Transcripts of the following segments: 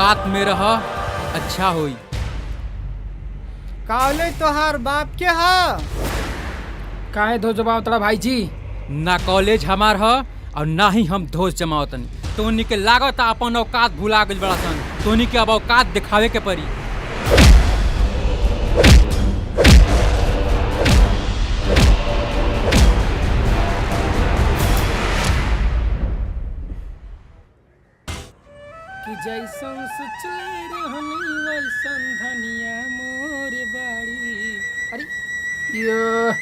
औकात में रह, अच्छा होई। कॉलेज तोहार बाप के ह? काहे धो जवाब तड़ा भाई जी? ना कॉलेज हमार ह और ना ही हम धोस जमावतनी। तोनी के लागत अपन औकात भुला गइल बड़ा सन। तोनी के अब औकात दिखावे के पड़ी। कि जैसन सोचले रहनी वैसन धनिया मोर बाड़ी। अरे यो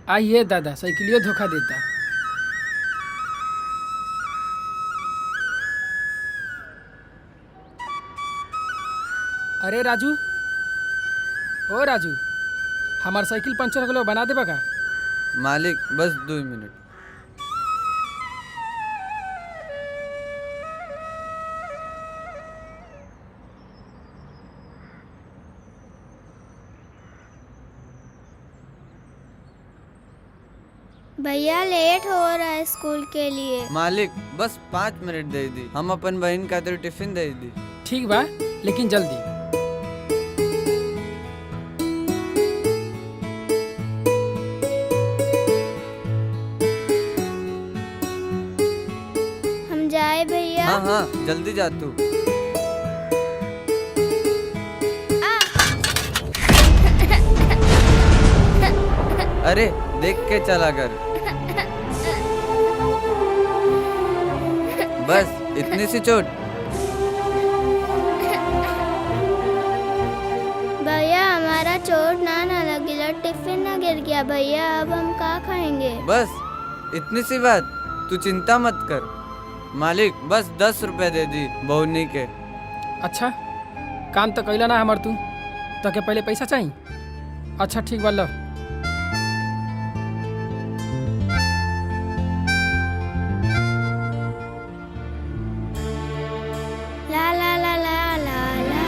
आइए दादा, साइकिलियो धोखा देता। अरे राजू, ओ राजू, हमार साइकिल पंचर हो गलो, बना देबा का? मालिक बस 2 मिनट। भैया लेट हो रहा है स्कूल के लिए। मालिक बस 5 मिनट दे दी, हम अपन बहन खातिर टिफिन दे दी। ठीक बा, लेकिन जल्दी। हम जाए भैया? हाँ हाँ जल्दी जा तू। अरे देख के चला कर। बस इतनी सी चोट? भैया हमारा चोट ना लगी, टिफिन ना गिर गया भैया, अब हम क्या खाएंगे? बस इतनी सी बात, तू चिंता मत कर। मालिक बस 10 रुपए दे दी बहुनी के। अच्छा काम तो कैला ना हमार तू, तो के पहले पैसा चाहिए? अच्छा ठीक बा, लो। ला ला ला ला ला ला।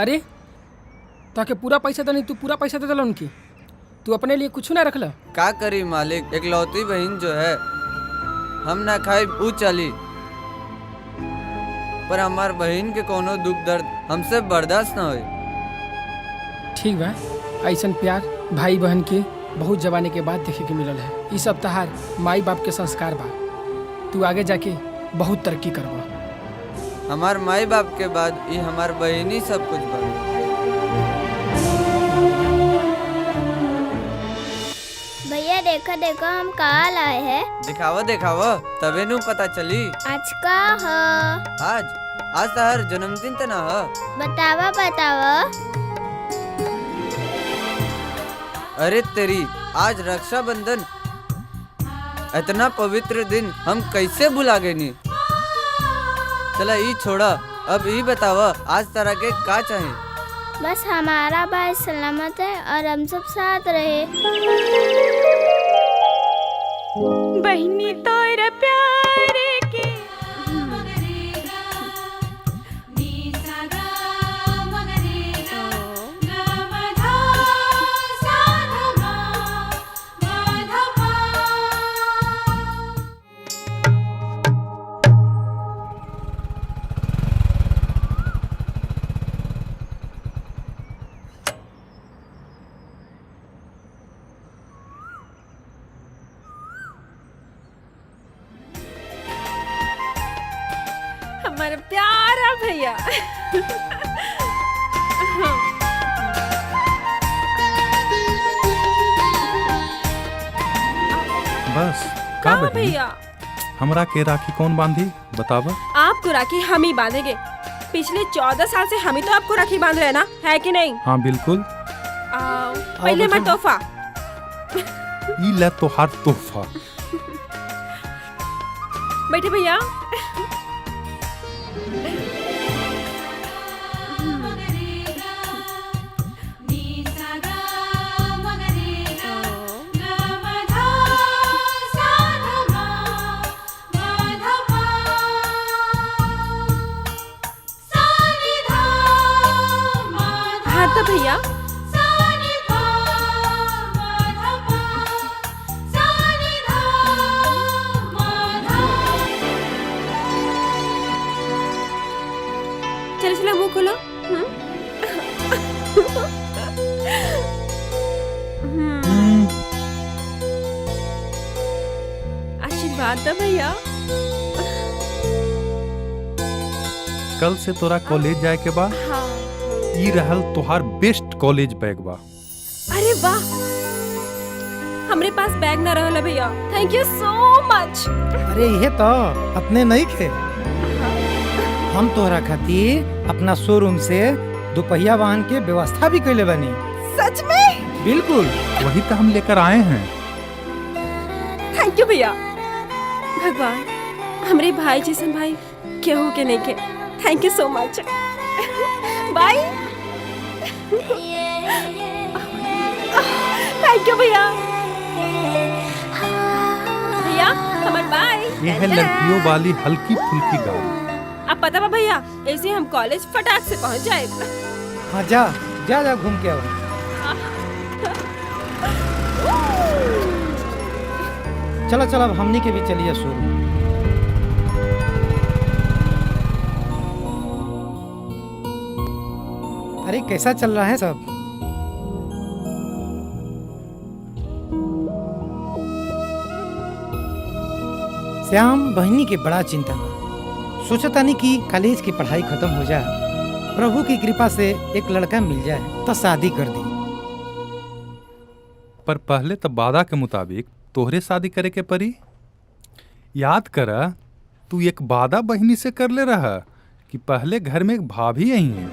अरे तो के पूरा पैसा देनी, तू पूरा पैसा दे दिला उनकी, तू अपने लिए कुछ ना रखला? का करी मालिक, एक लौती बहन जो है, हम ना खाए ऊ चली, पर हमार बहन के कोनो दुख दर्द हमसे बर्दाश्त ना होई। ठीक बा, ऐसन प्यार भाई बहन के बहुत जवानी के बाद देखे के मिलल है। ई सब तहार माई बाप के संस्कार बा, तू आगे जाके बहुत तरक्की करबा। हमार माई बाप के बाद ये हमार बहन ही सब कुछ बा। भैया देखो देखो हम कहाँ लाए हैं। दिखावा दिखावा, तबे नु पता चली। आज का है? आज तहर जन्मदिन त ना है? बतावा बतावा। अरे तेरी, आज रक्षाबंधन, इतना पवित्र दिन हम कैसे भुला गए नी। चला ये छोड़ा, अब ये बतावा आज तरह के का चाहिए? बस हमारा भाई सलामत है और हम सब साथ रहे। बहनी तोरा प्यार के हमारा प्यारा भैया। बस का बहनी? भैया हमरा के राखी कौन बांधी बतावा? आपको राखी हम ही बांधेंगे। पिछले 14 साल से हम ही तो आपको राखी बांध रहे हैं ना, है कि नहीं? हाँ बिल्कुल। पहले मैं तोहफा। ई ले तोहार तोहफा। बैठे भैया। हाँ तो भैया चलो चलो मुंह खोलो। आशीर्वाद दो भैया। कल से तोरा कॉलेज जाए के बा। हाँ। ई रहल तोहार बेस्ट कॉलेज बैग बा। अरे वाह, हमरे पास बैग न रहल भैया। Thank you so much. अरे ये तो अपने नहीं खे, हम तोहरा खातिर अपना शोरूम से दोपहिया वाहन के व्यवस्था भी कैले बनी। सच में? बिल्कुल, वही तो हम लेकर आए हैं। थैंक यू भैया। भगवान हमरे भाई जैसन भाई केहू के नहीं के। Thank you so much. Bye. Thank you भैया। भैया हमार बाय। ये है लड़कियों वाली हल्की फुल्की गाड़ी। अब पता बा भैया, ऐसे हम कॉलेज फटाक से पहुंच जाए। हाँ जा जा जा घूम के आओ। चलो चलो अब हमनी के भी चलिए शोरूम। अरे कैसा चल रहा है सब? श्याम बहनी के बड़ा चिंता बा। सोचता नहीं कि कॉलेज की पढ़ाई खत्म हो जाए, प्रभु की कृपा से एक लड़का मिल जाए तो शादी कर दी। पर पहले तो वादा के मुताबिक तोहरे शादी करे के परी। याद कर, तू एक वादा बहनी से कर ले रहा कि पहले घर में एक भाभी आई है।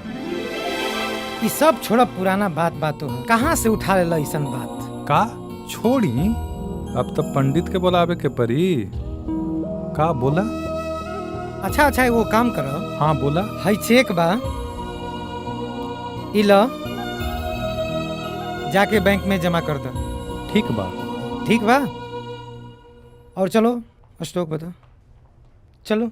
ये सब छोड़ा, पुराना बात हो, कहाँ से उठा लेला ऐसन बात? का छोड़ी, अब तो पंडित के बुलावे के परी। का बोला? अच्छा वो काम करो। हाँ बोला। हाई चेक बा, ई लो, जाके बैंक में जमा कर दो। ठीक बा। ठीक बा। और चलो स्टॉक बता। चलो।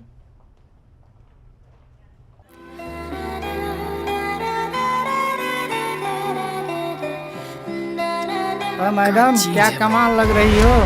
मैडम क्या कमाल लग रही हो।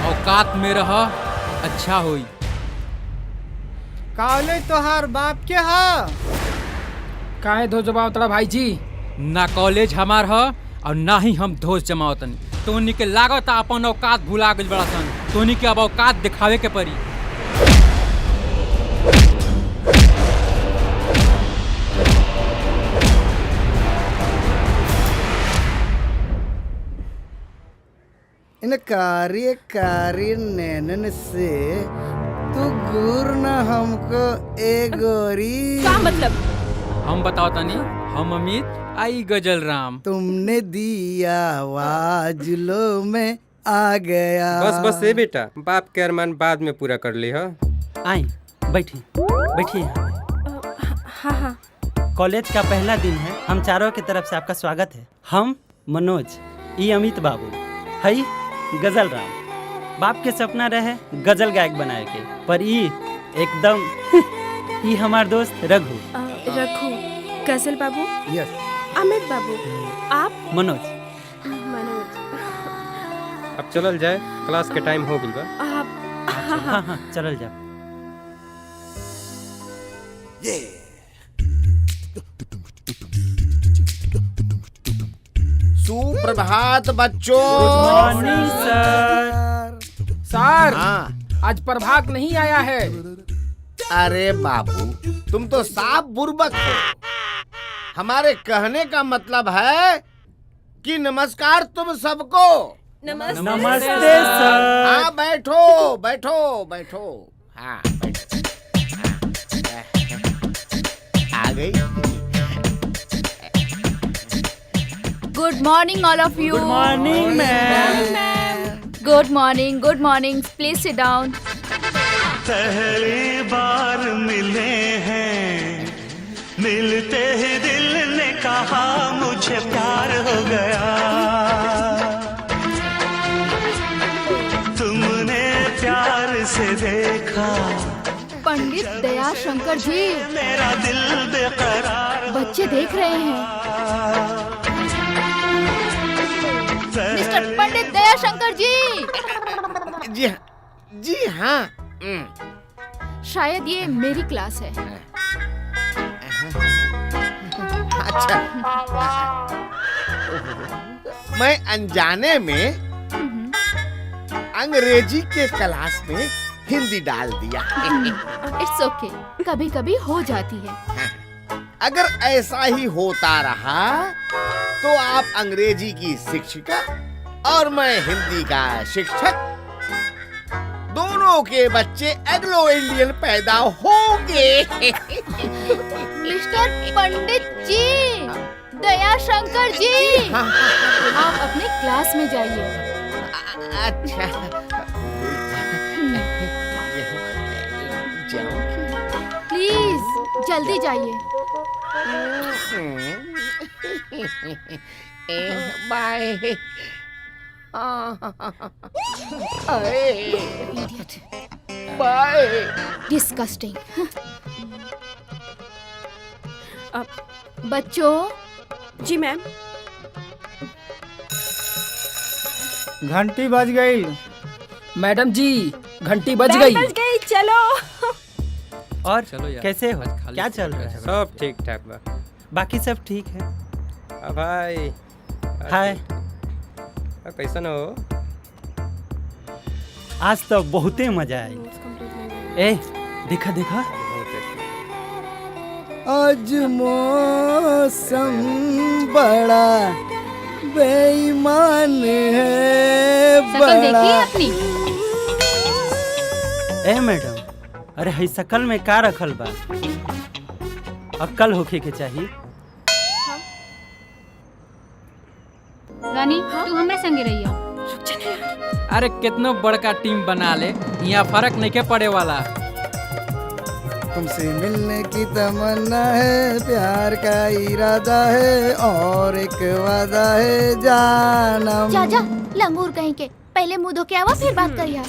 औकात में रह, अच्छा होई। कॉलेज तोहार बाप के हा? काहे धो जवाब तड़ा भाई जी? ना कॉलेज हमार ह और ना ही हम धोस जमावतनी। तोनी के लागत अपन औकात भुला गइल बड़ा सन। तोनी के अब औकात दिखावे के पड़ी। इन कार्य नैनन से तू घूर न हमको ए गोरी। क्या मतलब? हम बताओ तनी, हम अमित आई गजल राम। तुमने दिया आवाज लो मैं आ गया। बस ए बेटा, बाप के अरमान बाद में पूरा कर ली हो। आई बैठिए बैठिए। हाँ। कॉलेज का पहला दिन है, हम चारों की तरफ से आपका स्वागत है। हम मनोज, ई अमित बाबू, हई गजल राम। बाप के सपना रहे गजल गायक बनाए के, पर ई एकदम ई हमार दोस्त रघु। रघु, गजल बाबू, यस, अमित बाबू, आप मनोज। मनोज। अब चलल जाए, क्लास के टाइम हो गइल बा। आप हाँ चलल जाओ। सुप्रभात बच्चों। Morning sir. सर हाँ। आज प्रभात नहीं आया है। अरे बाबू, तुम तो साफ बुर्बक हो। हमारे कहने का मतलब है कि नमस्कार तुम सबको। नमस्ते सर। हाँ बैठो बैठो बैठो। हाँ बैठो। आ गई। Good morning, all of you. Good morning, ma'am. Good morning. Good morning. Please sit down. पहली बार मिले हैं, मिलते ही दिल ने कहा मुझे प्यार हो गया। तुमने प्यार से देखा पंडित दया शंकर जी, मेरा दिल बेकरार। बच्चे देख रहे हैं। मिस्टर पंडित दया शंकर जी। जी हाँ। शायद ये मेरी क्लास है। अच्छा, मैं अनजाने में अंग्रेजी के क्लास में हिंदी डाल दिया। इट्स ओके, कभी कभी हो जाती है। अगर ऐसा ही होता रहा तो आप अंग्रेजी की शिक्षिका और मैं हिंदी का शिक्षक, दोनों के बच्चे एंग्लो इंडियन पैदा होंगे। मिस्टर पंडित जी, दया शंकर जी, आप अपने क्लास में जाइए। अच्छा, प्लीज जल्दी जाइए। बाय। बाय। डिस्कस्टिंग। बच्चों। जी मैम। घंटी बज गई। मैडम जी, घंटी बज बेल गई। बज गई, चलो। और चलो यार, कैसे हो? आज खाली क्या चल रहा है? सब ठीक ठाक बा। बाकी सब ठीक है। भाई हाय। कैसन हो? आज तो बहुते मजा आई। ए देखा देखा, आज मौसम बड़ा बेईमान है। शकल देखिए अपनी। ए मैडम, अरे हई शकल में का रखल बा? अक्ल होखे के चाहिए। रानी, तू हमरे संगे रहिया। अरे कितनो बड़का टीम बना ले, यहाँ फर्क नहीं के पड़े वाला। तुमसे मिलने की तमन्ना है, प्यार का इरादा है और एक वादा है जानम। जा जा लंगूर कहीं के, पहले मुंह धो के आवा फिर बात करिया।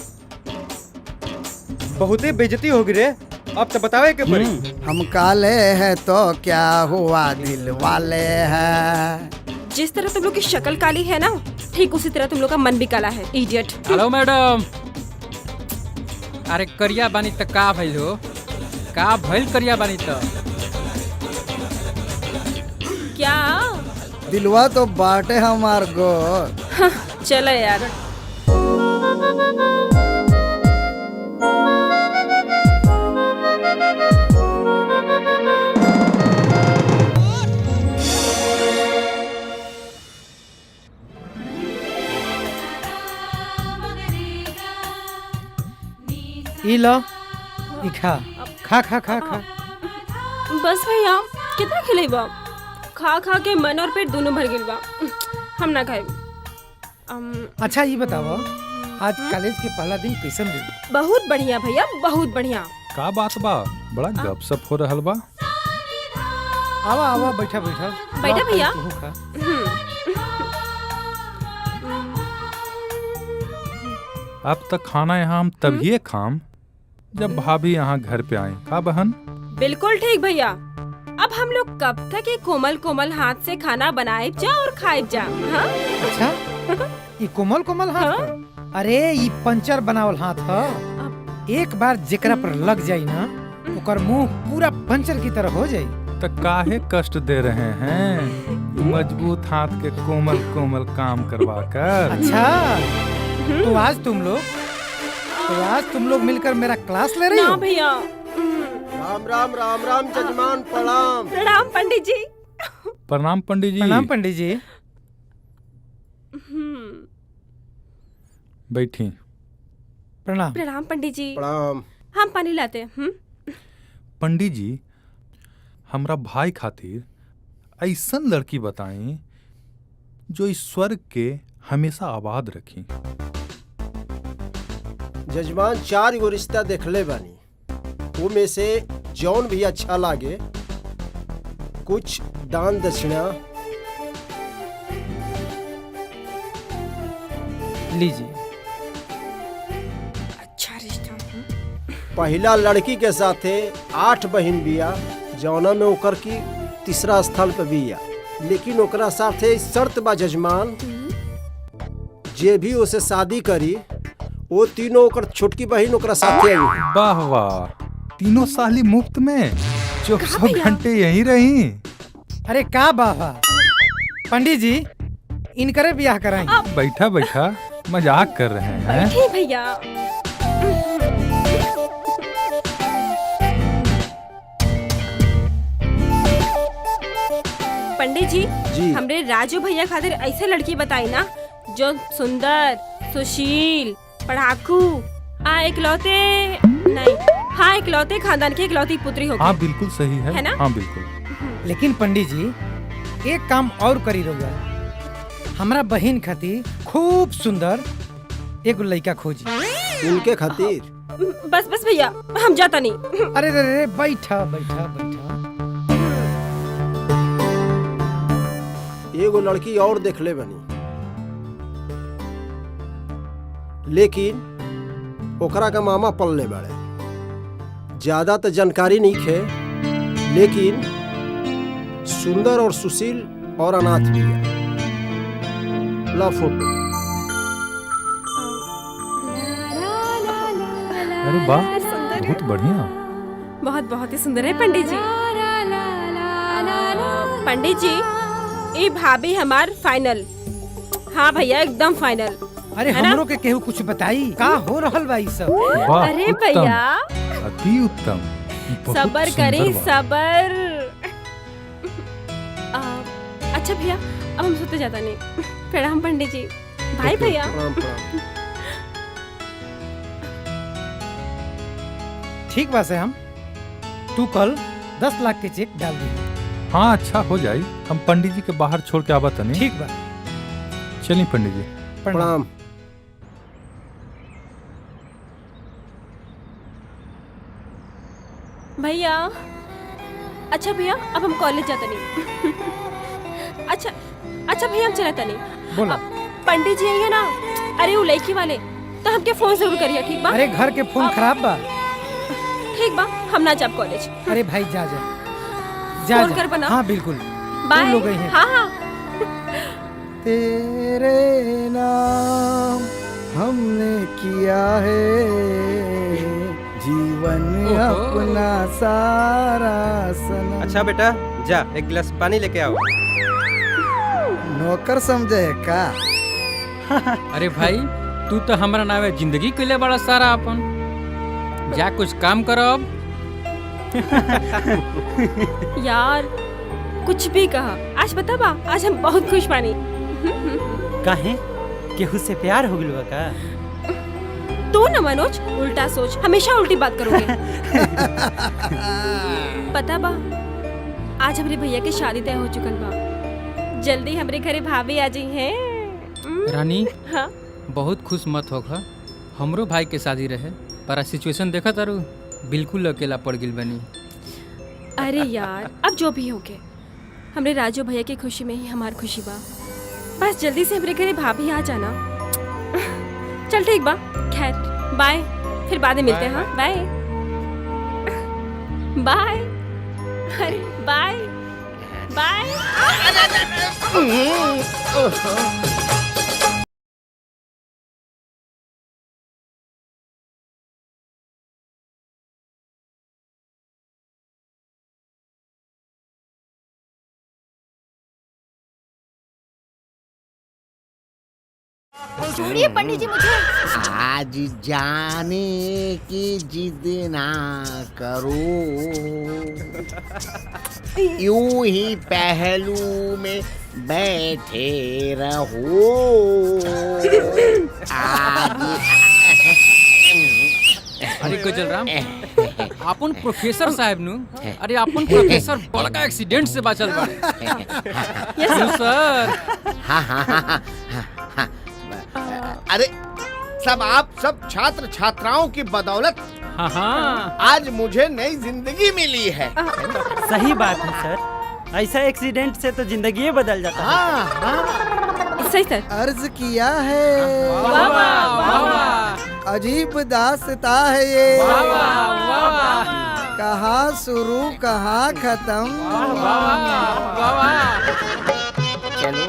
बहुते बेइज्जती हो गई रे, अब तो बतावे के पड़ी। हम काले हैं तो क्या हुआ, दिल वाले हैं। जिस तरह तुम लोग की शक्ल काली है ना, ठीक उसी तरह तुम लोग का मन भी काला है। इडियट। Hello madam. अरे करिया बानी त का भइल हो? का भइल करिया बानी त? क्या? दिलवा तो बाटे हमार गो। चलो यार। ई लो, ई खा खा खा खा खा। बस भैया, कितना खिलेबा? खा खा के मन और पेट दोनों भर गिलबा। हम ना खाए। अच्छा ये बताओ, आज कॉलेज के पहला दिन कैसन रही? बहुत बढ़िया भैया, बहुत बढ़िया। का बात बा? बड़ा गपसप हो रहल बा। आवा आवा, बैठा बैठा। बैठा भैया। तू खा। अब तक खाना यहाँ हम तभी खाम जब भाभी यहाँ घर पे आए। का बहन? बिल्कुल ठीक भैया। अब हम लोग कब तक ये कोमल कोमल हाथ से खाना बनाए जा और खाए जा? हाँ? अच्छा, ये कोमल कोमल हाथ हाँ? ह? अरे ये पंचर बनावल हाथ ह। एक बार जेकरा पर लग जाई ना, ओकर मुंह पूरा पंचर की तरह हो जाई। तो काहे कष्ट दे रहे हैं मजबूत हाथ के कोमल कोमल काम करवा कर। अच्छा, तो आज तुम लोग मिलकर मेरा क्लास ले रही हो? ना भैया। राम राम राम राम जजमान, प्रणाम। प्रणाम पंडित जी। प्रणाम पंडित जी। प्रणाम पंडित जी। बैठी। प्रणाम। प्रणाम पंडित जी। प्रणाम। हम पानी लाते हैं। पंडित जी, हमरा भाई खातिर ऐसन लड़की बताई जो इस स्वर्ग के हमेशा आबाद रखी। जजमान 4 गो रिश्ता देखले बानी, वो में से जौन भी अच्छा लागे कुछ दान दक्षिणा लीजिए। अच्छा रिश्ता। पहला लड़की के साथे 8 बहिन बिया, जौना में ओकर की तीसरा स्थान पे बिया, लेकिन ओकरा साथे शर्त बा जजमान, जे भी उसे शादी करी वो तीनों ओकर छोटकी बहिन ओकरा साथे आई। वाह वाह, तीनों साली मुफ्त में 24 घंटे यहीं रही। अरे का बाबा, पंडित जी इनकरे ब्याह कराई। बैठा बैठा मजाक कर रहे हैं। बैठे भैया। पंडित जी, हमरे राजू भैया खातिर ऐसे लड़की बताई ना जो सुंदर, सुशील, पढ़ाकू, इकलौते खानदान की इकलौती पुत्री होगी। हाँ बिल्कुल सही है ना? हाँ बिल्कुल। लेकिन पंडित जी एक काम और करी रहुआ, हमरा बहन खातिर खूब सुंदर एक लड़का खोजी। उनके खातिर? बस बस भैया, हम जाता नहीं। अरे रे रे, बैठा बैठा बैठा। एगो लड़की और देखले बनी, लेकिन ओकरा का मामा पलले बाड़े। ज्यादा तो जानकारी नहीं खे, लेकिन सुंदर और सुशील और अनाथ भी है। ला फोटो। अरे वाह, बहुत बढ़िया। बहुत बहुत ही सुंदर है पंडित जी। पंडित जी, ये भाभी हमार फाइनल। हाँ भैया, एकदम फाइनल। अरे हमरो के केहू कुछ बताई का हो रहल बा ई सब। अरे भैया, अति उत्तम। सबर करी, सबर। अच्छा भैया, अब हम सोते जाता नहीं। प्रणाम पंडित जी। भाई भैया। ठीक बा से हम, तू कल 10 लाख के चेक डाल दी। हाँ अच्छा हो जाए, हम पंडित जी के बाहर छोड़ के आवा तनी। ठीक बा। चलिए पंडित जी। प्रणाम। भैया, अच्छा भैया, अब हम कॉलेज जाते नहीं। अच्छा भैया, हम चलता नहीं। बोला। पंडित जी है ना, अरे वो लड़की वाले, तो हमके फोन जरूर करिए, ठीक बा? अरे घर के फोन खराब बा। ठीक बा, हम ना जाब कॉलेज। अरे भाई जा फोन कर बना। हाँ बिल्कुल। बाय। लोग हैं। हाँ। तेरे नाम हमने किया है जीवन अपना सारा सनम। अच्छा बेटा, जा एक गिलास पानी लेके आओ। नौकर समझे का? अरे भाई, तू तो हमारा नावे जिंदगी के लिए बड़ा सारा अपन। जा कुछ काम करो अब। यार कुछ भी कहा, आज बता बा, आज हम बहुत खुश बानी। काहे? केहू से प्यार हो गइल का? तू न मनोज, उल्टा सोच, हमेशा उल्टी बात करोगे। पता बा, आज हमारे भैया की शादी तय हो चुकल बा। जल्दी हमारे घरे भाभी आ जाई हैं। रानी, हाँ? बहुत खुश मत होगा। हमरो भाई के शादी रहे, पर सिचुएशन देखा तारू, बिल्कुल अकेला पड़ गिल बनी। अरे यार, अब जो भी हो के, हमरे राजू भैया की खुशी में ही हमार खुशी बा। बस जल्दी से हमारे घरे भाभी आ जाना। चल ठीक बा, खैर बाय, फिर बाद में मिलते हैं। हाँ बाय बाय। अरे बाय बाय। छोड़िए पंडित जी मुझे। आज जाने की जिद ना करो, यूं ही पहलू में बैठे रहो। अरे गजलराम, अपन प्रोफेसर साहब नु, अरे अपन प्रोफेसर बड़का एक्सीडेंट से बचल बा। Yes sir. हाँ हाँ हाँ हाँ, हाँ। अरे सब छात्र छात्राओं की बदौलत हाँ हाँ आज मुझे नई जिंदगी मिली है। सही बात है सर, ऐसा एक्सीडेंट से तो जिंदगी बदल जाता है। हाँ हाँ सही सर। अर्ज किया है, वाह वाह वाह वाह अजीब दास्ता है ये, वाह वाह कहाँ शुरू कहाँ खत्म। चलो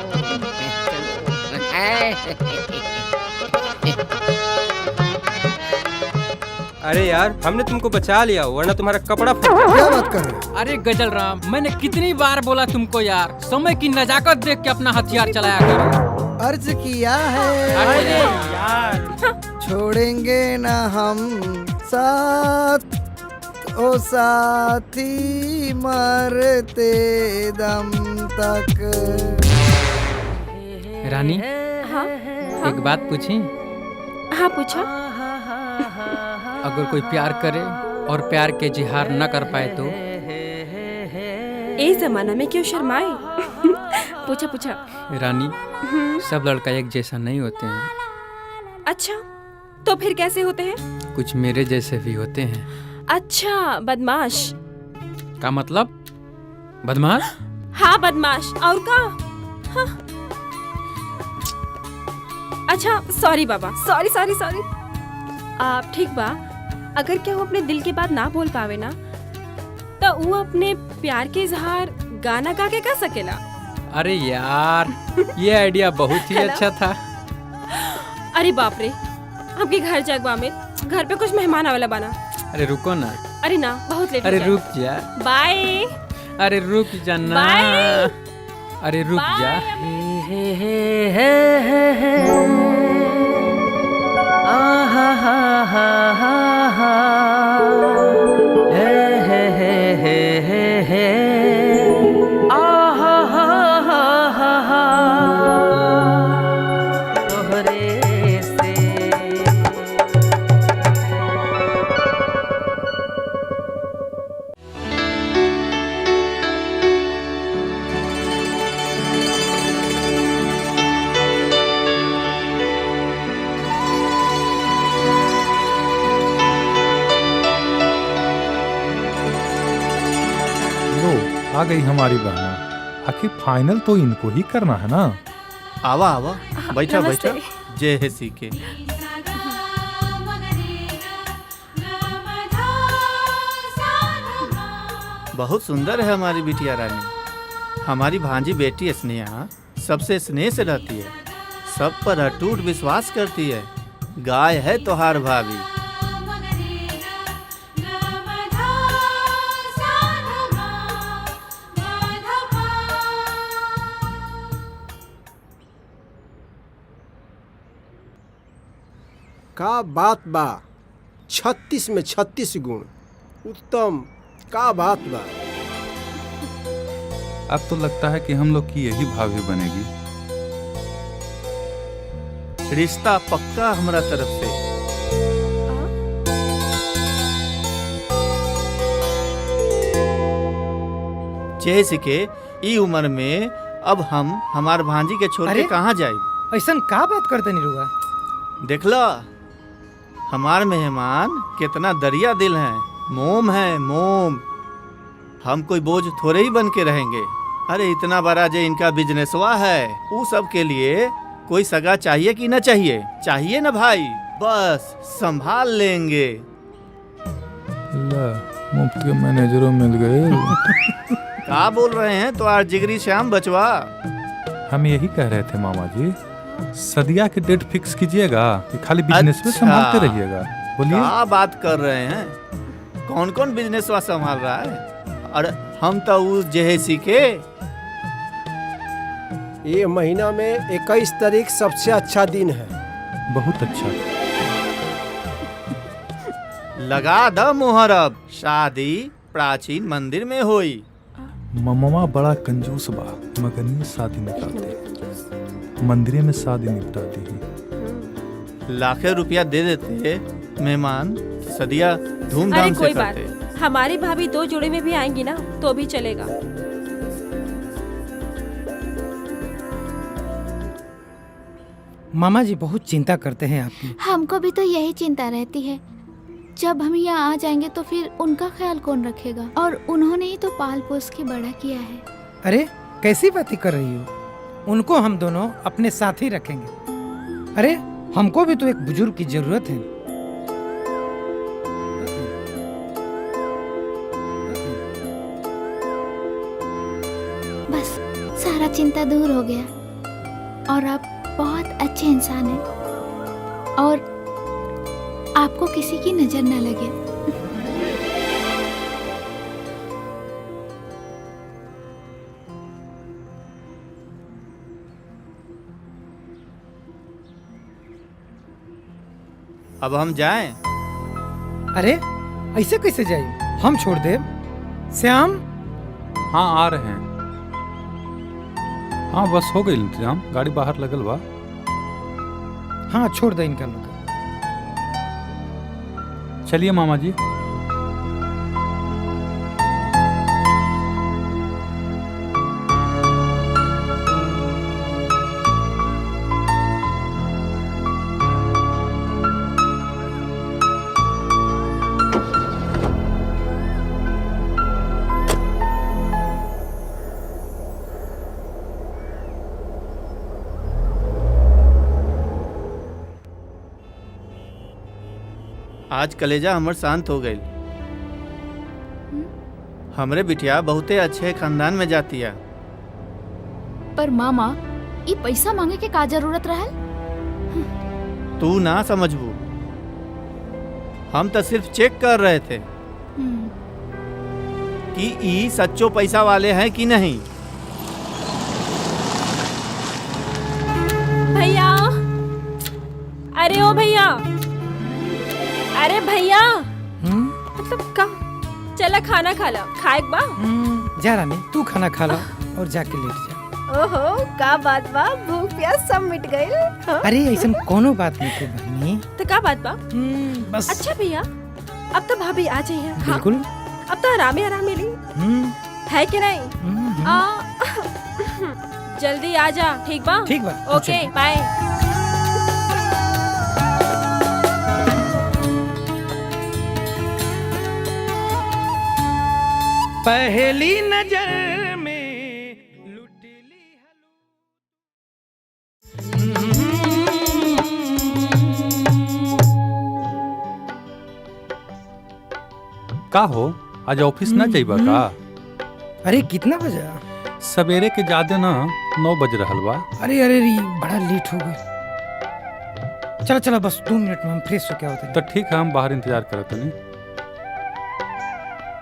अरे यार हमने तुमको बचा लिया वरना तुम्हारा कपड़ा फट क्या बात कर रहे हो? अरे गजल राम, मैंने कितनी बार बोला तुमको यार, समय की नजाकत देख के अपना हथियार चलाया करो। अर्ज किया है, अरे यार छोड़ेंगे ना हम साथ, ओ साथी मरते दम तक। रानी हाँ एक बात पूछी? हाँ पूछो। अगर कोई प्यार करे और प्यार के जिहार न कर पाए तो? इस जमाना में क्यों शर्माए? पूछा पूछा। रानी सब लड़का एक जैसा नहीं होते हैं, अच्छा तो फिर कैसे होते हैं? कुछ मेरे जैसे भी होते हैं। अच्छा बदमाश। का मतलब? बदमाश? हाँ बदमाश और का? हाँ। अच्छा सॉरी बाबा, सॉरी सॉरी सॉरी। आप ठीक बा, अगर क्या वो अपने दिल की बात ना बोल पावे ना तो वो अपने प्यार के इजहार गाना गा के कर सकेला। अरे यार ये आइडिया बहुत ही अच्छा था। अरे बाप रे, आपके घर जागवा में घर पे कुछ मेहमान आवेला बना। अरे रुको ना। अरे ना बहुत लेट। अरे रुक जा। बाय। अरे रुक जा ना। अरे रुक जा। आ गई हमारी बहना। आखिर फाइनल तो इनको ही करना है ना। आवा आवा, बैठा नमस्ते। बैठा। जय है सीके। बहुत सुंदर है हमारी बिटिया रानी। हमारी भांजी बेटी स्नेहा सबसे स्नेह से रहती है, सब पर अटूट विश्वास करती है। गाय है तोहार भाभी। का बात बा, 36 में 36 गुण, उत्तम। का बात बा। अब तो लगता है कि हम लोग की यही भाभी बनेगी। रिश्ता पक्का हमारा तरफ से। जैसे के ई उम्र में अब हम हमार भांजी के छोड़ के कहाँ जाए। ऐसा का बात करते नहीं रुआ? देख लो हमार मेहमान कितना दरिया दिल है, मोम है मोम। हम कोई बोझ थोड़े ही बन के रहेंगे। अरे इतना बड़ा जो इनका बिजनेसवा है, वो सब के लिए कोई सगा चाहिए कि न चाहिए? चाहिए ना भाई, बस संभाल लेंगे। मुफ्त के मैनेजरों मिल गए। क्या बोल रहे हैं तो आज जिगरी श्याम बचवा? हम यही कह रहे थे मामा जी, सदिया के डेट फिक्स कीजिएगा कि खाली बिजनेस में संभालते रहिएगा। बोलिए। क्या बात कर रहे हैं? कौन कौन बिजनेस वा संभाल रहा है? और हम तो उस जेहेसी के। ये महीना में 21 तारीख सबसे अच्छा दिन है। बहुत अच्छा। लगा द मोहर, अब शादी प्राचीन मंदिर में हुई। मम्मा बड़ा कंजूस बा, मगनी शादी निकालते, मंदिरे में शादी निपटाती है। लाखों रुपया दे देते मेहमान, सदिया धूमधाम से कोई करते। बात, हमारी भाभी 2 जोड़े में भी आएंगी ना तो भी चलेगा। मामा जी बहुत चिंता करते हैं आपकी। हमको भी तो यही चिंता रहती है, जब हम यहाँ आ जाएंगे तो फिर उनका ख्याल कौन रखेगा? और उन्होंने ही तो पाल पोस के बड़ा किया है। अरे कैसी बातें कर रही हो? उनको हम दोनों अपने साथ ही रखेंगे। अरे हमको भी तो एक बुजुर्ग की जरूरत है। बस सारा चिंता दूर हो गया और आप बहुत अच्छे इंसान हैं और आपको किसी की नजर न लगे। अब हम जाएं? अरे ऐसे कैसे जाइए? हम छोड़ दे। श्याम। हाँ आ रहे हैं। हाँ बस हो गई इंतजाम, गाड़ी बाहर लगल बा। हाँ छोड़ दे इनका लोग। चलिए मामा जी। आज कलेजा हमर शांत हो गई। हमरे बिटिया बहुते अच्छे खानदान में जाती है। पर मामा ये पैसा मांगे के का जरूरत रहल? तू ना समझबू, हम तो सिर्फ चेक कर रहे थे कि ई सच्चो पैसा वाले हैं कि नहीं। भैया, अरे ओ भैया, अरे भैया, मतलब का चला खाना खा ला, खाए बा। जा रानी तू खाना खा ला और जाके लेट जा। ओहो का बात बा, भूख प्यास सब मिट गई। अरे ऐसा कोनो बात नहीं है बहनी। तो का बात बा? बस अच्छा भैया, अब तो भाभी आ जाइए। बिल्कुल। अब तो आराम ही आराम मिली है कि नहीं? जल्दी आ जा, ठीक बा? ठीक बा। Okay bye. पहली नजर में का हो आज ऑफिस ना जाइबा का? अरे कितना बजा? सवेरे के ज्यादा ना 9 बज रहल बा। अरे अरे री बड़ा लेट हो गई। चलो चलो बस 2 मिनट में हम फ्रेश हो क्या होते हैं। तो ठीक है, हम बाहर इंतजार करत नहीं।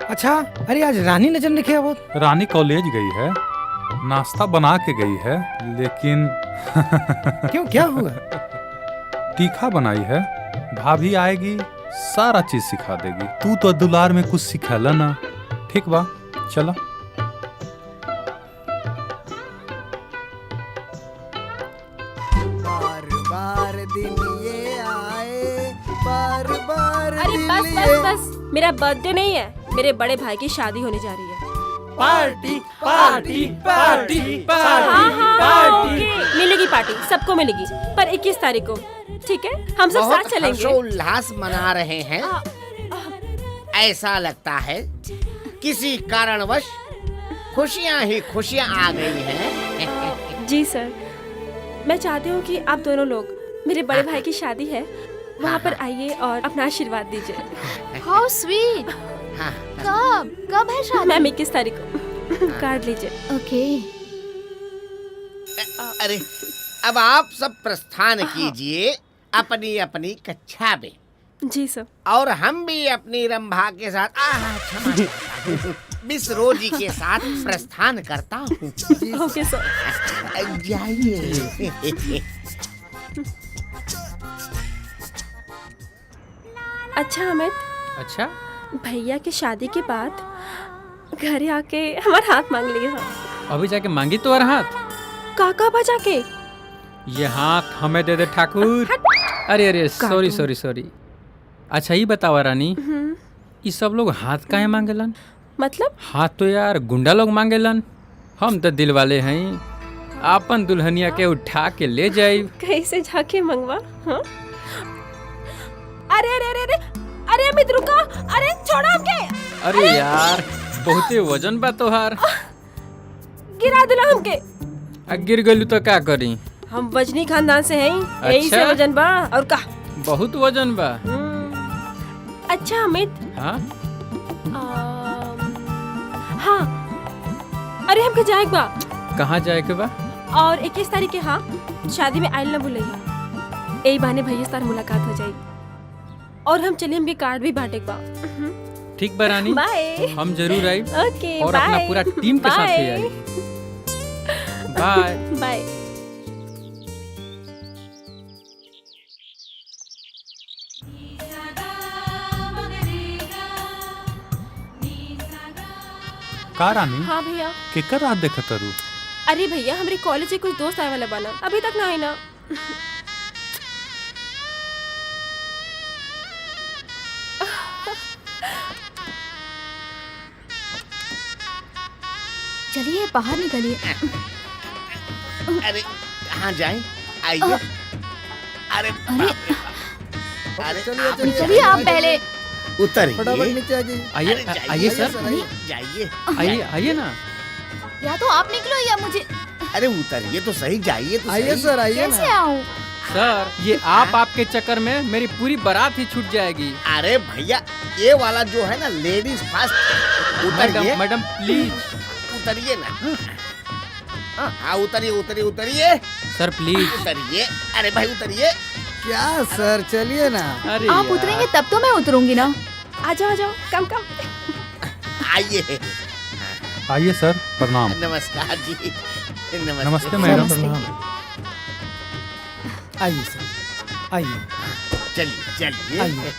अच्छा अरे आज रानी नजर नहीं किया? वो रानी कॉलेज गई है, नाश्ता बना के गई है, लेकिन क्यों क्या हुआ? तीखा बनाई है। भाभी आएगी सारा चीज सिखा देगी। तू तो दुलार में कुछ सिखाला ना। ठीक बा चलो। बार बार दिन ये आए, बार बार अरे बस बस बस, मेरा बर्थडे नहीं है, मेरे बड़े भाई की शादी होने जा रही है। पार्टी पार्टी पार्टी हाँ हाँ पार्टी मिलेगी, पार्टी सबको मिलेगी, पर 21 तारीख को। ठीक है, हम सब साथ चलेंगे। हर्षोल्लास मना रहे हैं। ऐसा लगता है किसी कारणवश खुशियाँ ही खुशियाँ आ गई हैं। जी सर, मैं चाहती हूँ कि आप दोनों लोग, मेरे बड़े भाई की शादी है, वहाँ पर आइए और अपना आशीर्वाद दीजिए। How sweet. कब है शादी? मैम 21 तारीख को। कार्ड लीजिए। ओके। अरे अब आप सब प्रस्थान कीजिए अपनी अपनी कक्षा में। जी सर। और हम भी अपनी रंभा के साथ मिस रोजी के साथ प्रस्थान करता हूँ। Okay sir. जाइए। अच्छा अमित। अच्छा भैया की शादी के बाद घरे आके हमारा हाथ मांग लिया। अभी जाके मांगी तो हाथ? काका बजा के ये हाथ हमें दे दे ठाकुर। अरे अरे सॉरी सॉरी सॉरी। अच्छा ये बतावा रानी, ये सब लोग हाथ काहे मांगेलन? मतलब? हाथ तो यार गुंडा लोग मांगेलन, हम तो दिल वाले हैं। आपन दुल्हनिया के उठा के ले जाई। कैसे जाके मंगवा? हाँ? अरे अरे अरे अरे अरे अमित रुको, अरे छोड़ो हमके। अरे यार बहुते वजन बा तोहार। गिरा दिला हमके। गिर गलू तो क्या करी? हम वजनी खानदान से हैं, यही से वजन बा। और का बहुत वजन बा। अच्छा अमित। हाँ हाँ अरे हमके जाए बा। कहाँ जाए के बा? और 21 तारीख के हाँ शादी में आइल ना भूलिया। यही बहाने भैया से मुलाकात हो जाई और हम चलिए हमके कार्ड भी बांटे बा। ठीक बा रानी, बाय। हम जरूर आई ओके और अपना पूरा टीम के साथ ही आई। Bye bye. का रानी? हाँ भैया। केकर रात देखत रू? अरे भैया हमारे कॉलेज से कुछ दोस्त आए वाला बना, अभी तक ना आए ना। चलिए बाहर निकलिए। अरे कहाँ जाएं? आइए। अरे अरे चलिए आप पहले उतरिए। आइए आइए सर, जाइए आइए आइए ना। या तो आप निकलो या मुझे। अरे उतरिए तो सही, जाइए तो आइए सर, आइए कैसे आऊँ? सर ये आपके चक्कर में मेरी पूरी बारात ही छूट जाएगी। अरे भैया ये वाला जो है ना लेडीज फर्स्ट। उतरिए मैडम प्लीज उतरिए ना। हाँ उतरिए उतरिए उतरिए सर प्लीज उतरिए। अरे भाई उतरिए। क्या सर चलिए ना। अरे आप उतरेंगे तब तो मैं उतरूंगी ना। आ जाओ कम कम। आइए आइए सर, प्रणाम। नमस्कार जी। नमस्ते मैडम। आइए सर, आइए। चलिए चलिए। आइए।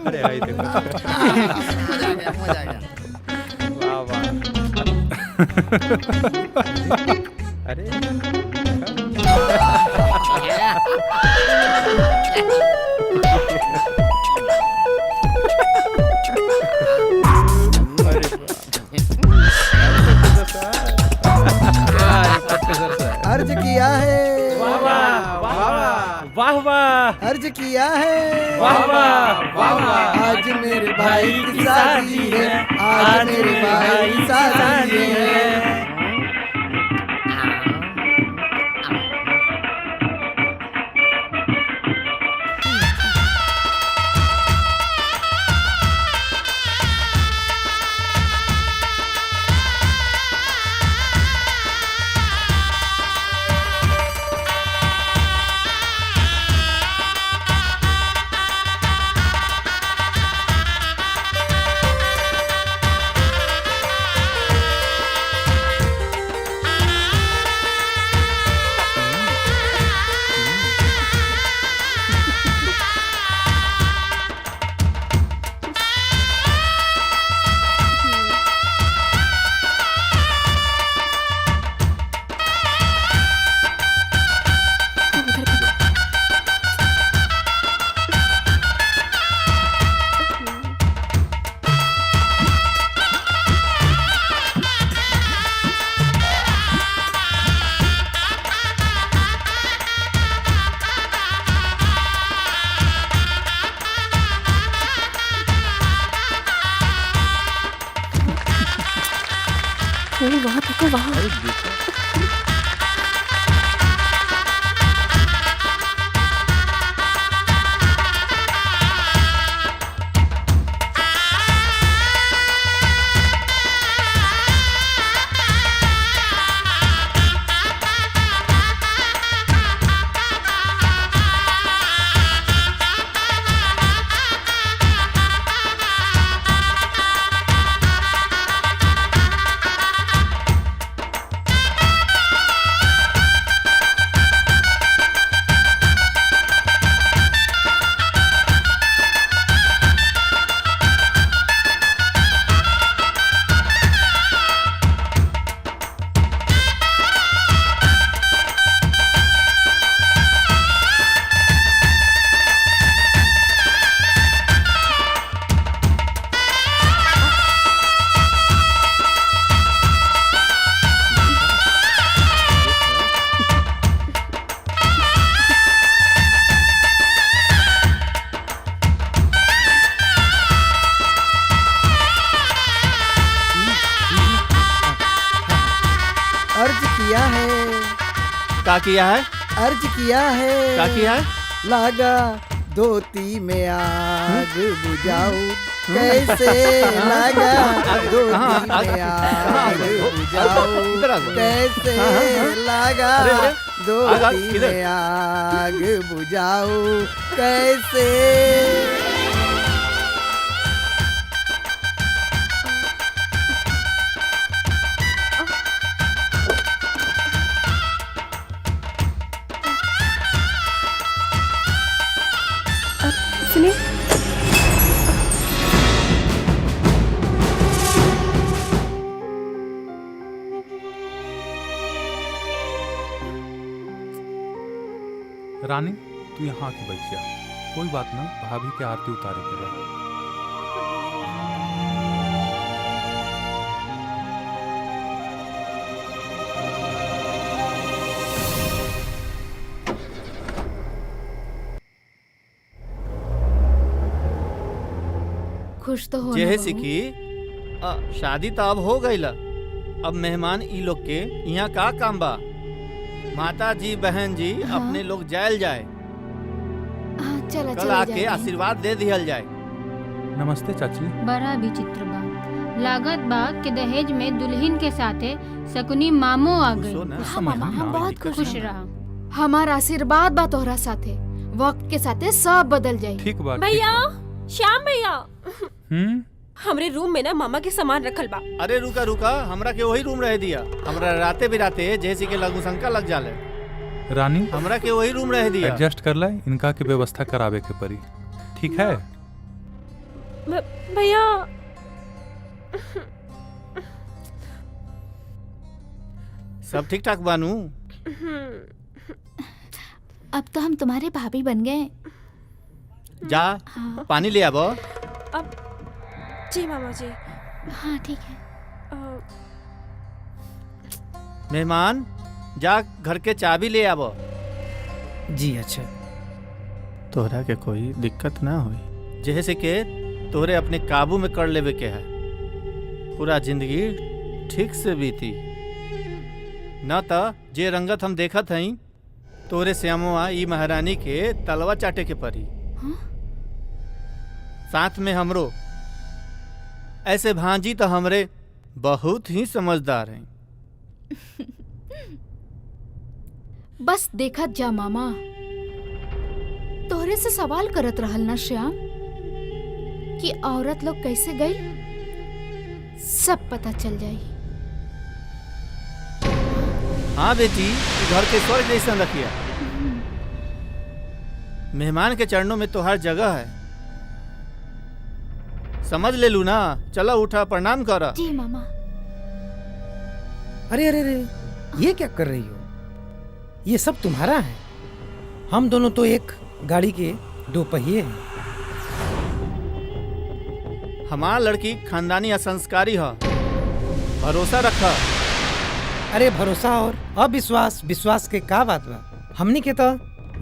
अरे आई देखो। मजा आ गया। वाह वाह। अरे अर्ज किया है। वाह वाह वाह वाह वाह। अर्ज किया है। वाह वाह वाह वाह। आज मेरे भाई की शादी है। आज मेरे भाई की शादी है। वहाँ तक वहाँ। किया है? अर्ज किया है। क्या किया है? लागा धोती में आग बुझाऊं कैसे, लागा धोती में आग बुझाऊं कैसे, लागा धोती में आग बुझाऊं कैसे। सुनिए, रानी तू यहाँ आके बैठ जा। कोई बात ना, भाभी के आरती उतारे के बाद। खुश तो हो जैसे कि शादी तो अब हो गई। अब मेहमान ई लोग के यहाँ का काम बा? माता जी बहन जी अपने लोग जायल जाए। चला कल आके आशीर्वाद दे दिहल जाए। नमस्ते चाची। बड़ा विचित्र बा, लागत बा कि दहेज में दुल्हन के साथे शकुनी मामो आ गई। हम बहुत खुश रहा। हमारा आशीर्वाद बा तोहरा साथे, वक्त के साथे सब बदल जाई। ठीक बा। भैया, श्याम भैया, हमरे रूम में ना मामा के सामान रखल बा। अरे रुका रुका, हमरा के वही रूम रह दिया। हमरा राते बिराते जैसे के लघु शंका लग जाले। रानी हमरा के वही रूम रह दिया। एडजस्ट कर लाए, इनका के व्यवस्था करावे के पड़ी। ठीक है भैया। सब ठीक ठाक बानू? अब तो हम तुम्हारे भाभी बन गए। जा पानी ले आबो। अब जी मामा जी। हाँ ठीक है। मेहमान जा घर के चाबी ले आबो। जी अच्छा। तोहरा के कोई दिक्कत ना हुई, जैसे के तोरे अपने काबू में कर लेवे के है। पूरा जिंदगी ठीक से बीती न त जे रंगत हम देखत हई तोरे श्यामवा ई महारानी के तलवा चाटे के परी। साथ में हमरो ऐसे भांजी तो हमरे बहुत ही समझदार हैं। बस देखत जा मामा, तोहरे से सवाल करत रहल ना श्याम कि औरत लोग कैसे गई, सब पता चल जाई। हाँ बेटी, घर के स्वर्ग जैसा रखिया। मेहमान के चरणों में तो हर जगह है, समझ ले लू ना। चलो उठा, प्रणाम करा। जी मामा। अरे अरे अरे, ये क्या कर रही हो? ये सब तुम्हारा है। हम दोनों तो एक गाड़ी के दो पहिए हैं। हमारा लड़की खानदानी असंस्कारी है, भरोसा रखा। अरे भरोसा और अविश्वास विश्वास के का बात बा? हमनी के तो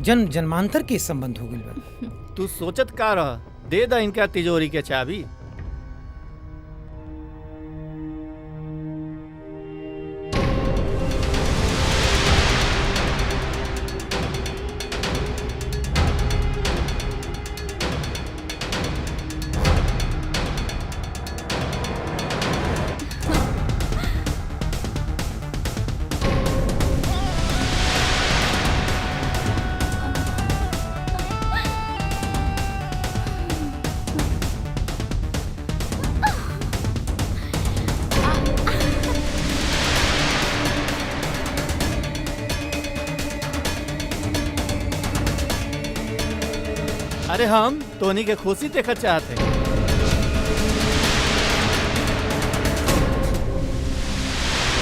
जन्म जन्मांतर के संबंध हो गइल बा। तू सोचत का रह? दे दा इनका तिजोरी के चाबी। अरे हम टोनी के खुशी देखना चाहते हैं।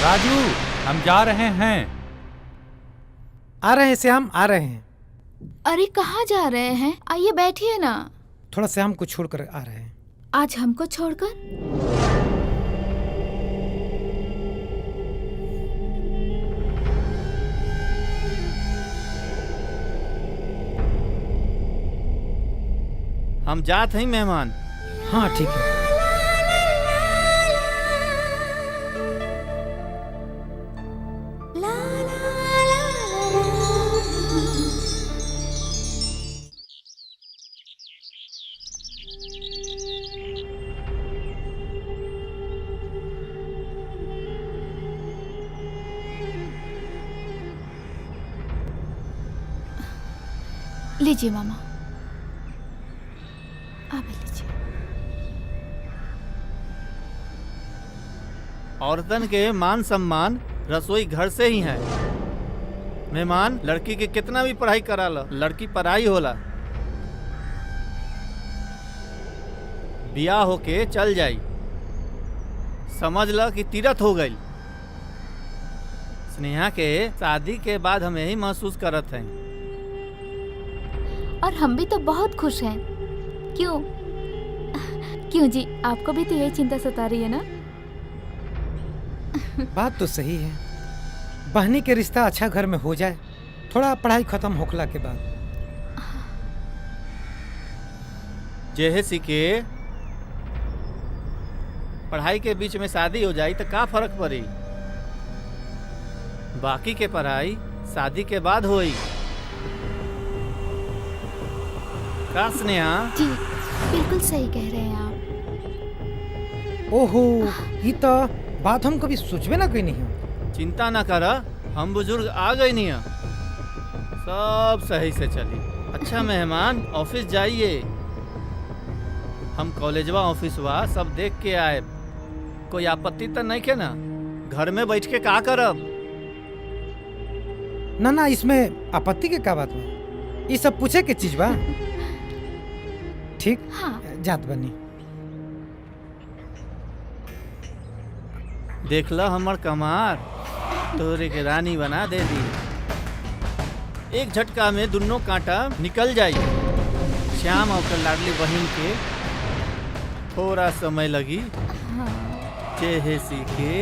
राजू, हम जा रहे हैं। आ रहे हैं श्याम, आ रहे हैं। अरे कहाँ जा रहे हैं? आइए बैठिए ना। थोड़ा श्याम को छोड़कर आ रहे हैं। आज हमको छोड़कर? हम जात हैं मेहमान। हाँ ठीक है। लीजिए मामा, आप लीजिए। औरतन के मान सम्मान रसोई घर से ही है। मेहमान लड़की के कितना भी पढ़ाई करा लो, लड़की पढ़ाई होला। बियाह होके चल जाई, समझ ल कि तीरथ हो गई। स्नेहा के शादी के बाद हम यही महसूस करत हैं। और हम भी तो बहुत खुश हैं। क्यों क्यों जी, आपको भी तो यही चिंता सता रही है ना? बात तो सही है, बहनी के रिश्ता अच्छा घर में हो जाए, थोड़ा पढ़ाई खत्म होखला के बाद। जेहेसी के पढ़ाई के बीच में शादी हो जाई तो का फर्क पड़ी? बाकी के पढ़ाई शादी के बाद होई। का स्नेहा? जी बिल्कुल सही कह रहे हैं आप। ओहो, ये तो बात हम कभी सोचबे ना कोई नहीं। चिंता ना करा, हम बुजुर्ग आ गए नहीं हैं। सब सही से चली। अच्छा मेहमान, ऑफिस जाइए। हम कॉलेजवा ऑफिसवा सब देख के आए। कोई आपत्ति तो नहीं के ना? घर में बैठ के का करब? ना ना, इसमें आपत्ति के का बात में? ये सब पूछे के चीज बा। ठीक, हाँ। जात बनी। देखला हमर कमार, तोरे के रानी बना दे दी। एक झटका में दोनों कांटा निकल जाई। श्याम और लाडली बहन के थोड़ा समय लगी। जेहेसी के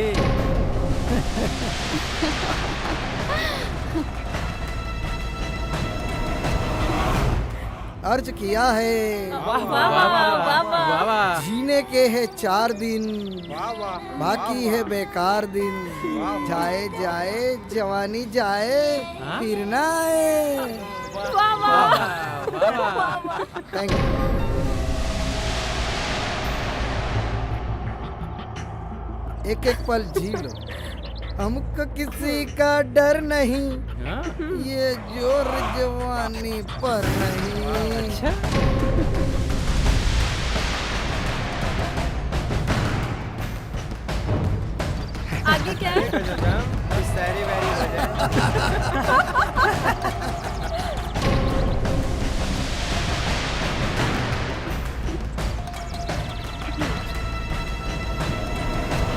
अर्ज किया है, वाह वाह वाह वाह वाह। जीने के है 4 दिन, बाकी है बेकार दिन। जाए जाए जवानी जाए, फिर ना आए। Thank you. एक एक पल जी लो, हमको किसी का डर नहीं, ये जोर जवानी पर नहीं। अच्छा, आगे क्या है?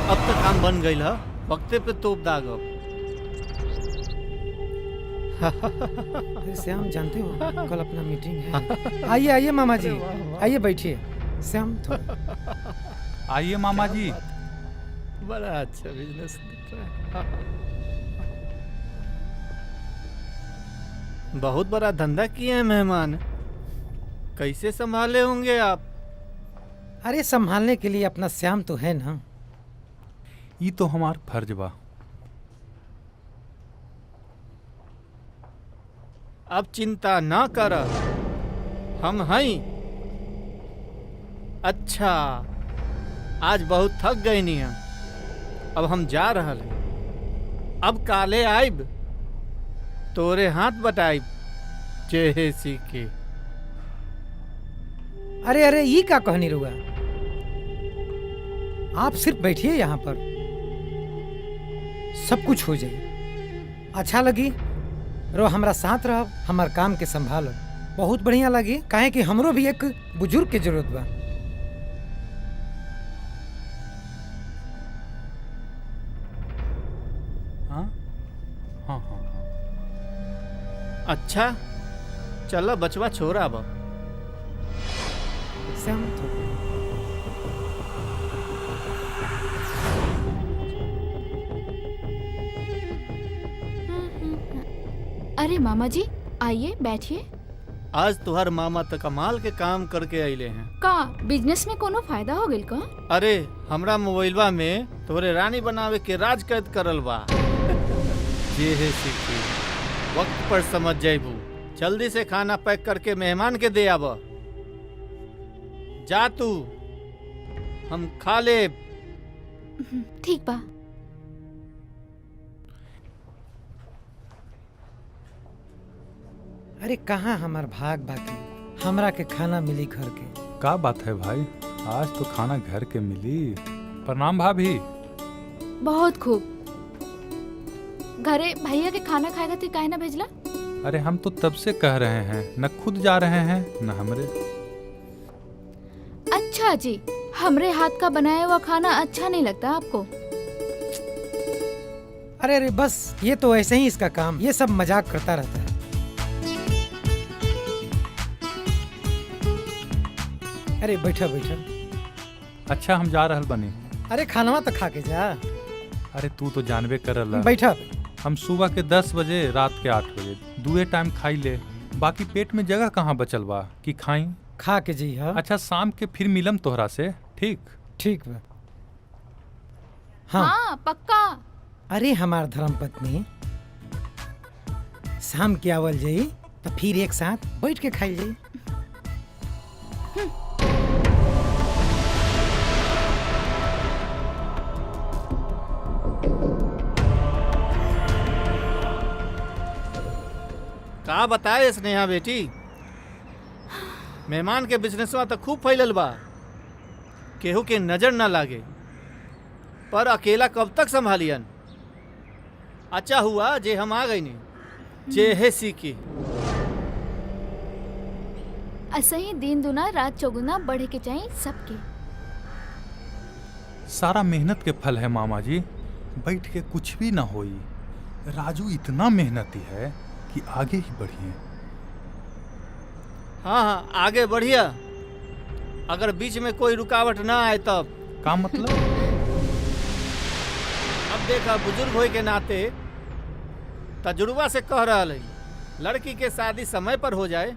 अब तक काम बन गई है। वक्ते पे तोप दागब। अरे श्याम, जानते हो कल अपना मीटिंग है। आइए आइए मामा जी, आइए बैठिए। श्याम थोड़ा आइए मामा जी। बड़ा अच्छा बिजनेस दिख रहा है। बहुत बड़ा धंधा किए हैं मेहमान। कैसे संभाले होंगे आप? अरे संभालने के लिए अपना श्याम तो है ना। ये तो हमार फर्ज बा। अब चिंता ना कर, हम हैं। अच्छा, आज बहुत थक गए नहीं हैं। अब हम जा रहे हैं। अब काले आइब, तोरे हाथ बटाइब। जेहेसी के। अरे अरे, ये क्या कहनी रुआ? आप सिर्फ बैठिए यहाँ पर, सब कुछ हो जाए। अच्छा लगी रो हमरा साथ रह, हमार काम के संभालो। बहुत बढ़िया लगी, काहे कि हमरो भी एक बुजुर्ग के जरूरत बा। हाँ हाँ हाँ। अच्छा चलो बचवा छोरा अब। श्याम अरे मामा जी, आइए बैठिए। आज तुहार मामा तो कमाल के काम करके अइले हैं। का बिजनेस में कोनो फायदा हो गइल का? अरे हमरा मोबाइलवा में तोरे रानी बनावे के राज कैद करल बा। जे है सीखी, वक्त पर समझ जाइबू। जल्दी से खाना पैक करके मेहमान के दे आब। जा तू, हम खा ले। ठीक बा। अरे कहाँ हमार भाग बाकी, हमरा के खाना मिली घर के। का बात है भाई, आज तो खाना घर के मिली। प्रणाम भाभी। बहुत खूब। घरे भैया के खाना खाएगा तो काहे ना भेजला? अरे हम तो तब से कह रहे हैं, न खुद जा रहे हैं न हमरे। अच्छा जी, हमरे हाथ का बनाया हुआ खाना अच्छा नहीं लगता आपको? अरे अरे बस, ये तो ऐसे ही इसका काम, ये सब मजाक करता रहता है। अरे बैठा बैठा। अच्छा हम जा रहल बनी। अरे खानवा तो खा के जा। अरे तू तो जानबे करला। बैठा। हम सुबह के 10 बजे रात के 8 बजे दुए टाइम खाई ले, बाकी पेट में जगह कहाँ बचल बा कि खाई। खा के जी। हाँ अच्छा शाम के फिर मिलम तोहरा से। ठीक ठीक बा। हाँ पक्का। अरे हमार धर्म पत्नी, शाम के आवल जाई तो फिर एक साथ बैठ के खाई जाई। का बताए स्नेहा बेटी, मेहमान के बिजनेसवा तो खूब फैलल बा, केहू के नजर ना लागे, पर अकेला कब तक संभालियन। अच्छा हुआ जे हम आ गई नहीं, जे है सीखी। ऐसा ही दिन दुना रात चौगुना बढ़े के चाहिए सबके। सारा मेहनत के फल है मामा जी, बैठ के कुछ भी ना होई। राजू इतना मेहनती है कि आगे ही बढ़िए। हाँ हाँ आगे बढ़िया, अगर बीच में कोई रुकावट ना आए तब। का मतलब? अब देखा बुजुर्ग होए के नाते तजुर्बा से कह रहा है, लड़की के शादी समय पर हो जाए,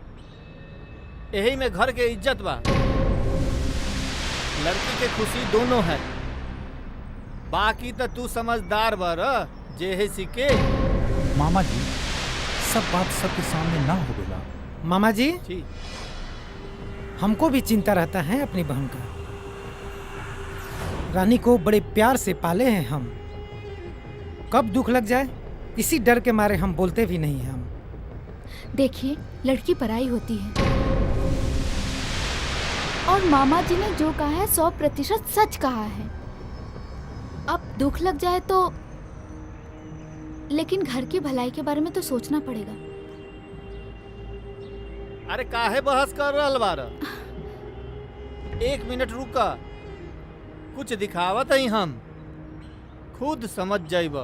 यही में घर के इज्जत बा। लड़की के खुशी दोनों है, बाकी तो तू समझदार बार जे है सीखे। मामा जी सब बात सबके सामने ना हो गया। मामा जी हमको भी चिंता रहता है अपनी बहन का। रानी को बड़े प्यार से पाले हैं हम, कब दुख लग जाए इसी डर के मारे हम बोलते भी नहीं हैं। हम देखिए लड़की पराई होती है, और मामा जी ने जो कहा है 100% सच कहा है। अब दुख लग जाए तो, लेकिन घर की भलाई के बारे में तो सोचना पड़ेगा। अरे काहे बहस कर रहल बार? एक मिनट रुका, कुछ दिखावत ही हम, खुद समझ जाइब।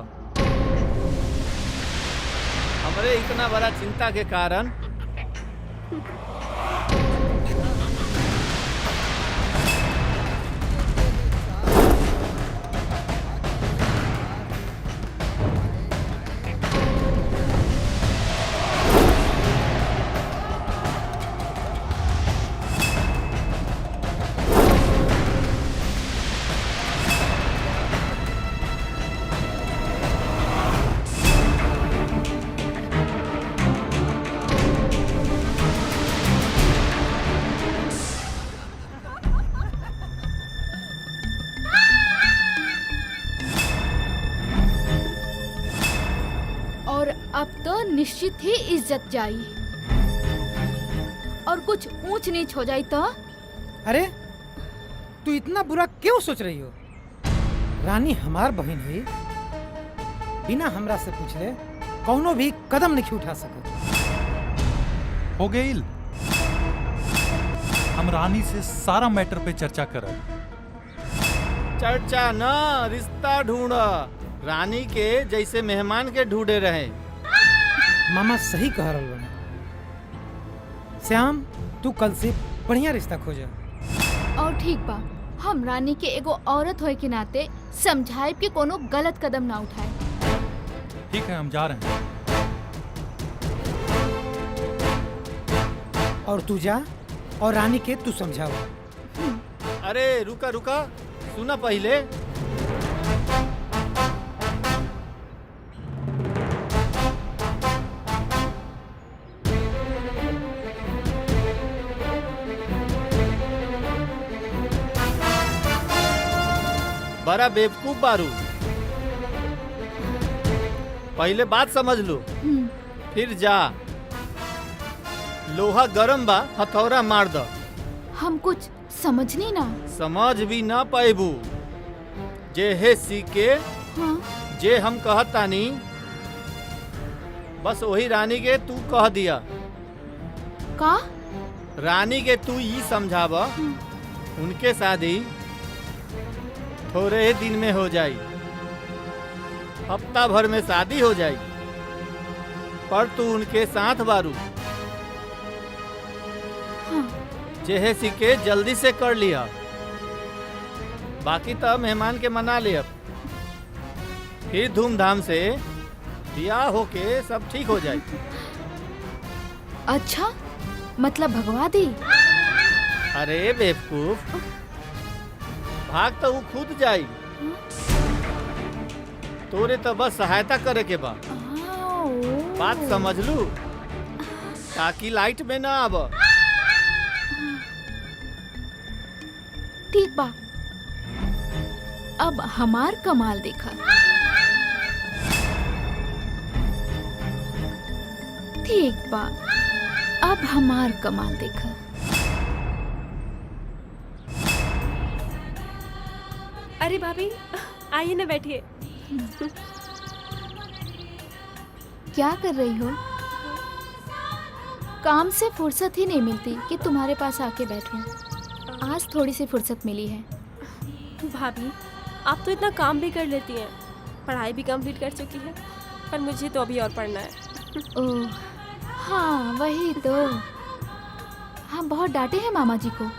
हमरे इतना बड़ा चिंता के कारण अब तो निश्चित ही इज्जत जाई, और कुछ ऊंच नीच हो जाई तो। अरे तू इतना बुरा क्यों सोच रही हो? रानी हमार बहन है, बिना हमरा से पूछले कौनो भी कदम नहीं उठा सकत। हो गईल, हम रानी से सारा मैटर पे चर्चा करब। चर्चा ना, रिश्ता ढूंढ। रानी के जैसे मेहमान के ढूंढे रहे। मामा सही कह रहा है। श्याम तू कल से बढ़िया रिश्ता खोजा। और ठीक बा, हम रानी के एगो औरत होए के नाते समझाए कि कोनो गलत कदम ना उठाए। ठीक है हम जा रहे हैं। और तू जा और रानी के तू समझाओ। अरे रुका रुका, सुना पहले। बड़ा बेवकूफ बारू, पहले बात समझ लो फिर जा। लोहा गरम बा, हथौड़ा मार दो। हम कुछ समझनी ना। समझ भी ना पाएबू। जे है सीके हाँ? जे हम कहतानी बस वही रानी के तू कह दिया। का? रानी के तू ये समझाब उनके शादी थोड़े ही दिन में हो जाई, हफ्ता भर में शादी हो जाई, पर तू उनके साथ बारू। हाँ। जेहे सीखे जल्दी से कर लिया, बाकी तो मेहमान के मना ले, फिर धूमधाम से ब्याह होके सब ठीक हो जाए। अच्छा, मतलब भगवा दी? अरे बेवकूफ, भाग तो वो खुद जाई, तोरे तो बस सहायता करे के बा। बात समझ लू, ताकि लाइट में ना आब। ठीक बा, अब हमार कमाल देखा। ठीक बा, अब हमार कमाल देखा। अरे भाभी, आइए ना बैठिए। क्या कर रही हो? काम से फुर्सत ही नहीं मिलती कि तुम्हारे पास आके बैठूं। आज थोड़ी सी फुर्सत मिली है। भाभी, आप तो इतना काम भी कर लेती हैं, पढ़ाई भी कंप्लीट कर चुकी है, पर मुझे तो अभी और पढ़ना है। ओह, हाँ वही तो। हम बहुत डांटे हैं मामा जी को।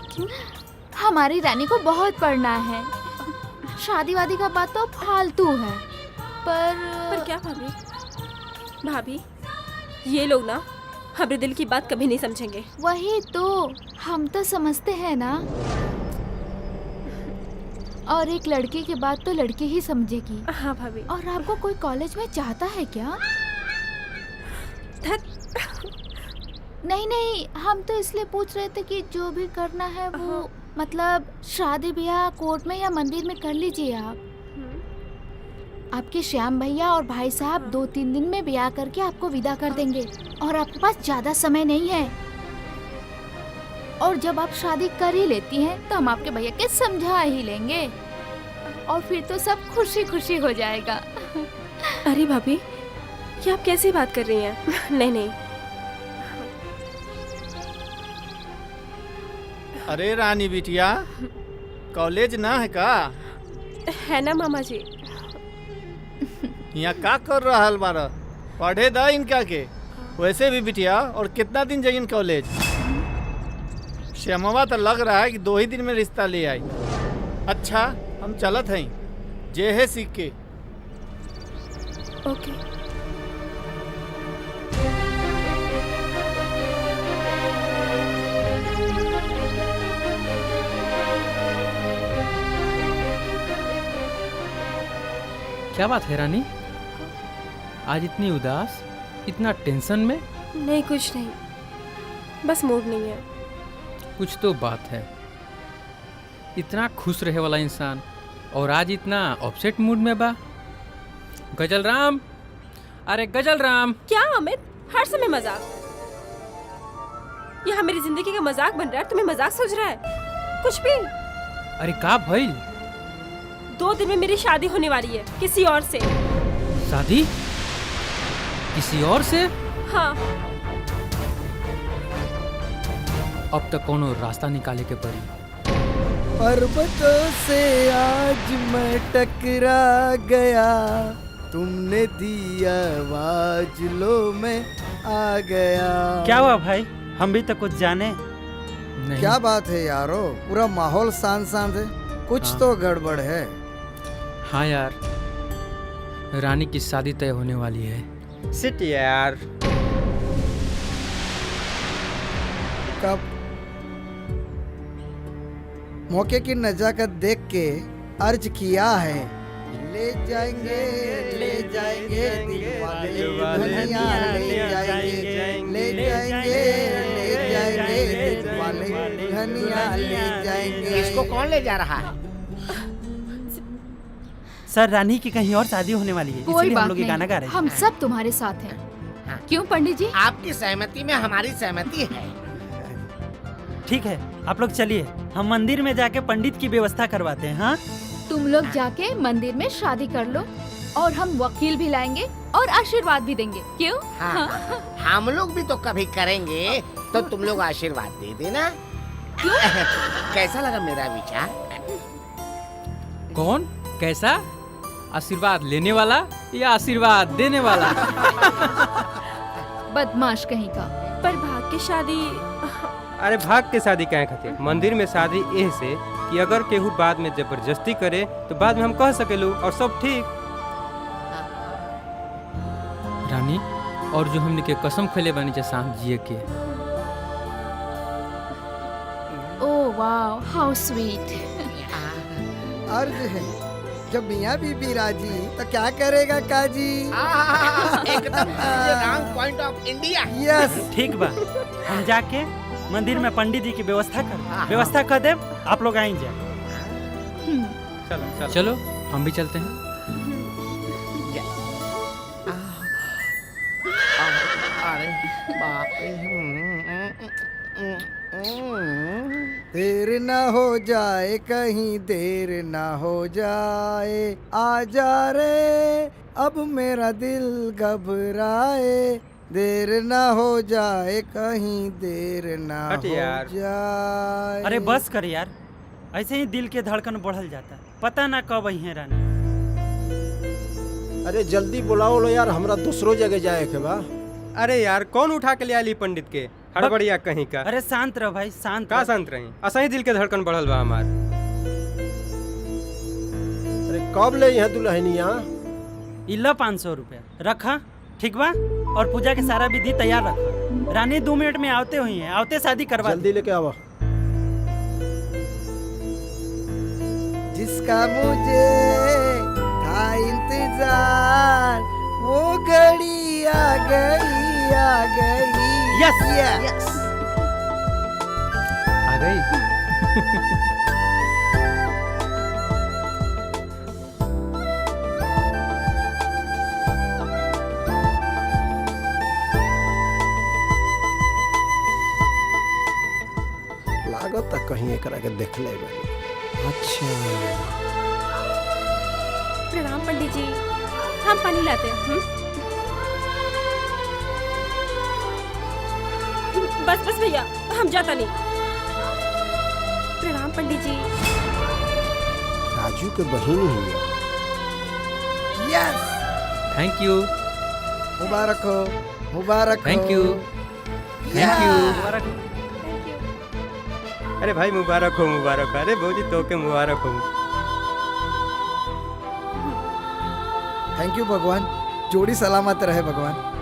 क्यों? हमारी रानी को बहुत पढ़ना है। शादी वादी का बात तो फालतू है। पर क्या भाभी? भाभी, ये लोग ना हमारे दिल की बात कभी नहीं समझेंगे। वही तो, हम तो समझते हैं ना। और एक लड़की की बात तो लड़की ही समझेगी। हाँ भाभी। और आपको कोई कॉलेज में चाहता है क्या? नहीं नहीं, हम तो इसलिए पूछ रहे थे कि जो भी करना है वो मतलब शादी ब्याह कोर्ट में या मंदिर में कर लीजिए आप। आपके श्याम भैया और भाई साहब 2-3 दिन में ब्याह करके आपको विदा कर देंगे और आपके पास ज्यादा समय नहीं है। और जब आप शादी कर ही लेती हैं तो हम आपके भैया के समझा ही लेंगे और फिर तो सब खुशी खुशी हो जाएगा। अरे भाभी, ये आप कैसी बात कर रही हैं? नहीं नहीं। अरे रानी बिटिया, कॉलेज ना है का? है ना मामा जी। यहाँ का कर रहा बारा? पढ़े दा इनका के। वैसे भी बिटिया, और कितना दिन जाइन कॉलेज? श्यामवा तो लग रहा है कि 2 ही दिन में रिश्ता ले आई। अच्छा, हम चलत हैं, जे है सीख के। ओके। क्या बात है रानी, आज इतनी उदास, इतना टेंशन में? नहीं, कुछ नहीं, बस मूड नहीं है। कुछ तो बात है। इतना खुश रहे वाला इंसान और आज इतना अपसेट मूड में बा। गजल राम, अरे गजल राम। क्या अमित, हर समय मजाक? यहाँ मेरी जिंदगी का मजाक बन रहा है, तुम्हें मजाक सोच रहा है? कुछ भी। अरे का भइल? 2 दिन में मेरी शादी होने वाली है किसी और से। शादी? किसी और से? हाँ। अब तक कोनो रास्ता निकाले के पड़ी। पर्वतों से आज मैं टकरा गया, तुमने दी आवाज, लो मैं आ गया। क्या हुआ भाई, हम भी तो कुछ जाने। नहीं। क्या बात है यारो, पूरा माहौल शांत शांत है, कुछ हाँ। तो गड़बड़ है। हाँ यार, रानी की शादी तय होने वाली है। सिट यार। कब? मौके की नजाकत देख के अर्ज किया है, ले जाएंगे दिल वाले दुनिया, ले जाएंगे दिल वाले दुनिया, ले जाएंगे। इसको कौन ले जा रहा है? सर, रानी की कहीं और शादी होने वाली है, कोई इसलिए हम बात लोग ये गाना गा नहीं, रहे हैं। हम सब तुम्हारे साथ हैं। क्यों पंडित जी? आपकी सहमति में हमारी सहमति है। ठीक है, आप लोग चलिए, हम मंदिर में जाके पंडित की व्यवस्था करवाते हैं। हाँ, तुम लोग जाके मंदिर में शादी कर लो और हम वकील भी लाएंगे और आशीर्वाद भी देंगे। क्यों? हाँ, हम लोग भी तो कभी करेंगे, तो तुम लोग आशीर्वाद दे देना। कैसा लगा मेरा विचार? कौन कैसा? आशीर्वाद लेने वाला या आशीर्वाद देने वाला? बदमाश कहीं का। पर भाग की शादी। अरे भाग के शादी कहे खातिर? मंदिर में शादी एह से कि अगर केहू बाद में जबरदस्ती करे तो बाद में हम कह सकेलू और सब ठीक। रानी, और जो हमने के कसम खेले बानी जा शांत जिए के। Oh wow, how sweet. अर्ज है, जब मियाँ बीबी राजी तो क्या करेगा काजी? एकदम पॉइंट ऑफ इंडिया। यस, ठीक बा, हम जाके मंदिर में पंडित जी की व्यवस्था कर दे। आप लोग आएंगे। चलो चलो, हम भी चलते हैं। अरे बाप देर ना हो जाए, कहीं देर ना हो जाए, आजा रे अब मेरा दिल घबराए, देर ना हो जाए, कहीं देर ना हट हो यार। जाए। अरे बस कर यार, ऐसे ही दिल के धड़कन बढ़ल जाता, पता ना कब आई है रानी। अरे जल्दी बुलाओ लो यार, हमरा दूसरो जगह जाए के बा। अरे यार, कौन उठा के ले आली पंडित के? हड़बड़िया कहीं का। अरे शांत रहो भाई, शांत का शांत रही? असही दिल के धड़कन बढ़ल बा हमार। अरे कब ले यहाँ दुल्हनिया? इला 500 रुपया रखा, ठीक बा? और पूजा के सारा विधि तैयार रखा। रानी 2 मिनट में आवते हुई है, आवते शादी करवा। जल्दी लेके आवा। जिसका मुझे था इंतजार, वो घड़ी आ गई, आ गई। यस यस, आ गई। लागत तक कहीं एकरा के देख ले बनी। अच्छा, प्रणाम पंडित जी, हम पानी लाते हैं। बस बस भैया, हम जाता नहीं। प्रणाम पंडित जी। राजू के बहन ही है। Yes, thank you. मुबारक हो, मुबारक हो। Thank you, thank you. अरे भाई मुबारक हो, मुबारक हो। अरे भौजी तो के मुबारक हो। थैंक यू भगवान, जोड़ी सलामत रहे भगवान।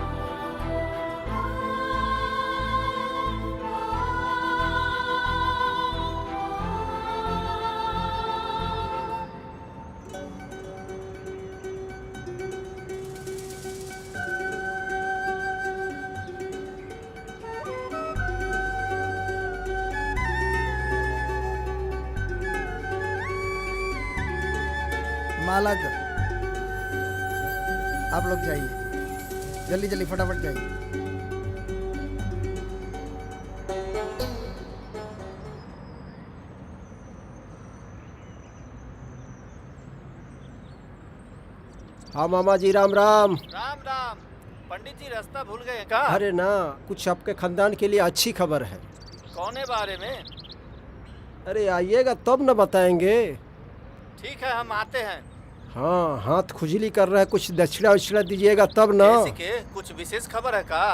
माला दो, आप लोग जाइए, जल्दी जल्दी फटाफट जाइए। हाँ मामा जी, राम राम। राम राम। पंडित जी रास्ता भूल गए का? अरे ना, कुछ आपके खानदान के लिए अच्छी खबर है। कौने बारे में? अरे आइएगा तब न बताएंगे। ठीक है, हम आते हैं। हाँ, हाथ खुजली कर रहा है, कुछ दक्षिणा उछिणा दीजिएगा तब ना। ऐसे के कुछ विशेष खबर है का?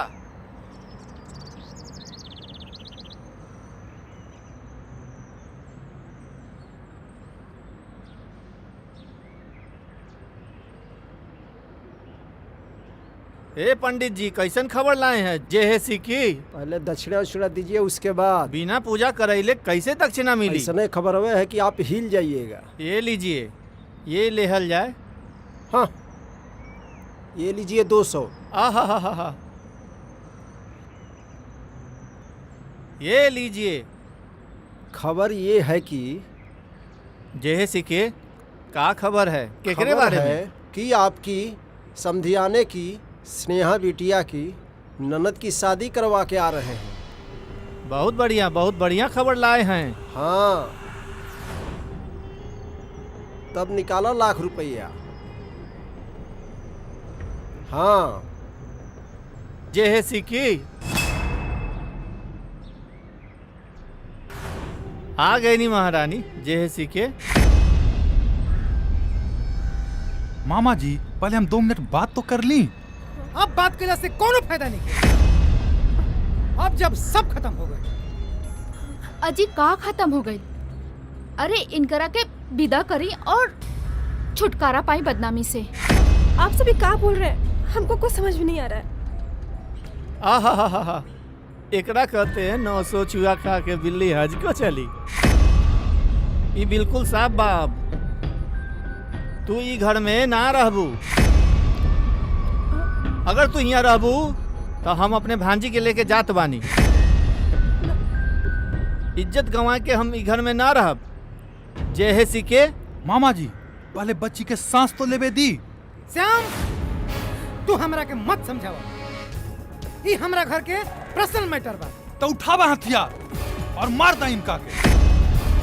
ए पंडित जी, कैसन खबर लाए हैं? जे है सिकी। पहले दक्षिणा उछिणा दीजिए, उसके बाद। बिना पूजा करैले कैसे दक्षिणा मिली? ऐसा खबर हुआ है कि आप हिल जाइएगा। ये लीजिए, ये लेहल जाए। हाँ, ये लीजिए 200। आहा, ये लीजिए। खबर ये है कि जे सिके का खबर है? केकरे बारे में? कि आपकी समधियाने की, स्नेहा बिटिया की ननद की शादी करवा के आ रहे हैं। बहुत बढ़िया खबर लाए हैं। हाँ, तब निकालो लाख रुपया। हाँ, जे है सिक्की। आ गई नी महारानी, जे है सिक्के। मामा जी पहले हम 2 मिनट बात तो कर ली। अब बात करने से कोनो फायदा नहीं। अब जब सब खत्म हो गए। अजी का खत्म हो गई? अरे इनकरा के विदा करी और छुटकारा पाई बदनामी से। आप सभी क्या बोल रहे हैं? हमको कुछ समझ में नहीं आ रहा है। आहा, एकरा कहते हैं 900 चूहा खा के बिल्ली हज को चली। ये बिल्कुल साफ बाप। तू ई घर में ना रहबू। अगर तू यहाँ रहबू तो हम अपने भांजी के लेके जात बानी। इज्जत गंवा के हम ई घर में ना रहब। जे है सिके। मामा जी पहले बच्ची के सांस तो लेवे दी। श्याम, तू हमरा के मत समझावा। ई हमरा घर के पर्सनल मैटर बा। तो उठावा हथियार और मार दा इनका के।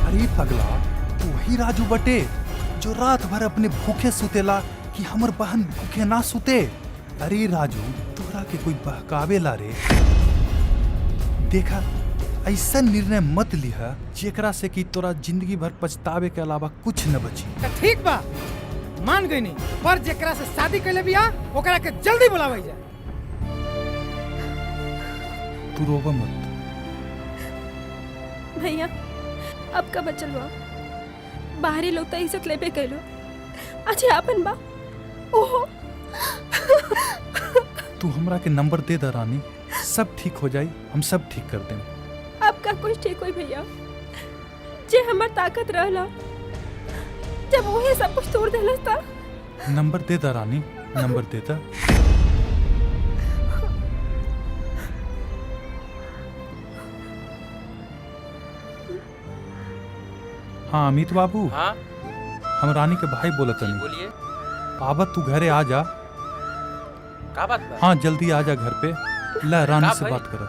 अरे पगला, तू वही राजू बटे जो रात भर अपने भूखे सुतेला कि हमर बहन भूखे ना सुते। अरे राजू, तोरा के कोई बहकावे ला रे। देखा, ऐसा निर्णय मत लिहा जेकरा से कि तोरा जिंदगी भर पछतावे के अलावा कुछ न बची। ठीक बा, मान गई नहीं, पर जेकरा से शादी कर ले बिया ओकरा के जल्दी बुलावई जा। तू रोवा मत। भैया अब का बचल बा? बाहरी लोग तो इज्जत लेबे कैलो। अच्छा आपन बा। ओहो तू हमरा के नंबर दे दा रानी, सब ठीक हो जाई। हम सब ठीक कर दें। अब का कुछ ठीक होई भैया? जे हमर ताकत रहला, जब वही सब कुछ तोड़ देलस ता। नंबर दे दा रानी, नंबर दे दा। हाँ अमित बाबू। हाँ हम रानी के भाई बोलत हनी। बोलिए। आबत तू घरे आ जा। का बात बा? हाँ जल्दी आ जा घर पे। ला रानी से भाई? बात करा।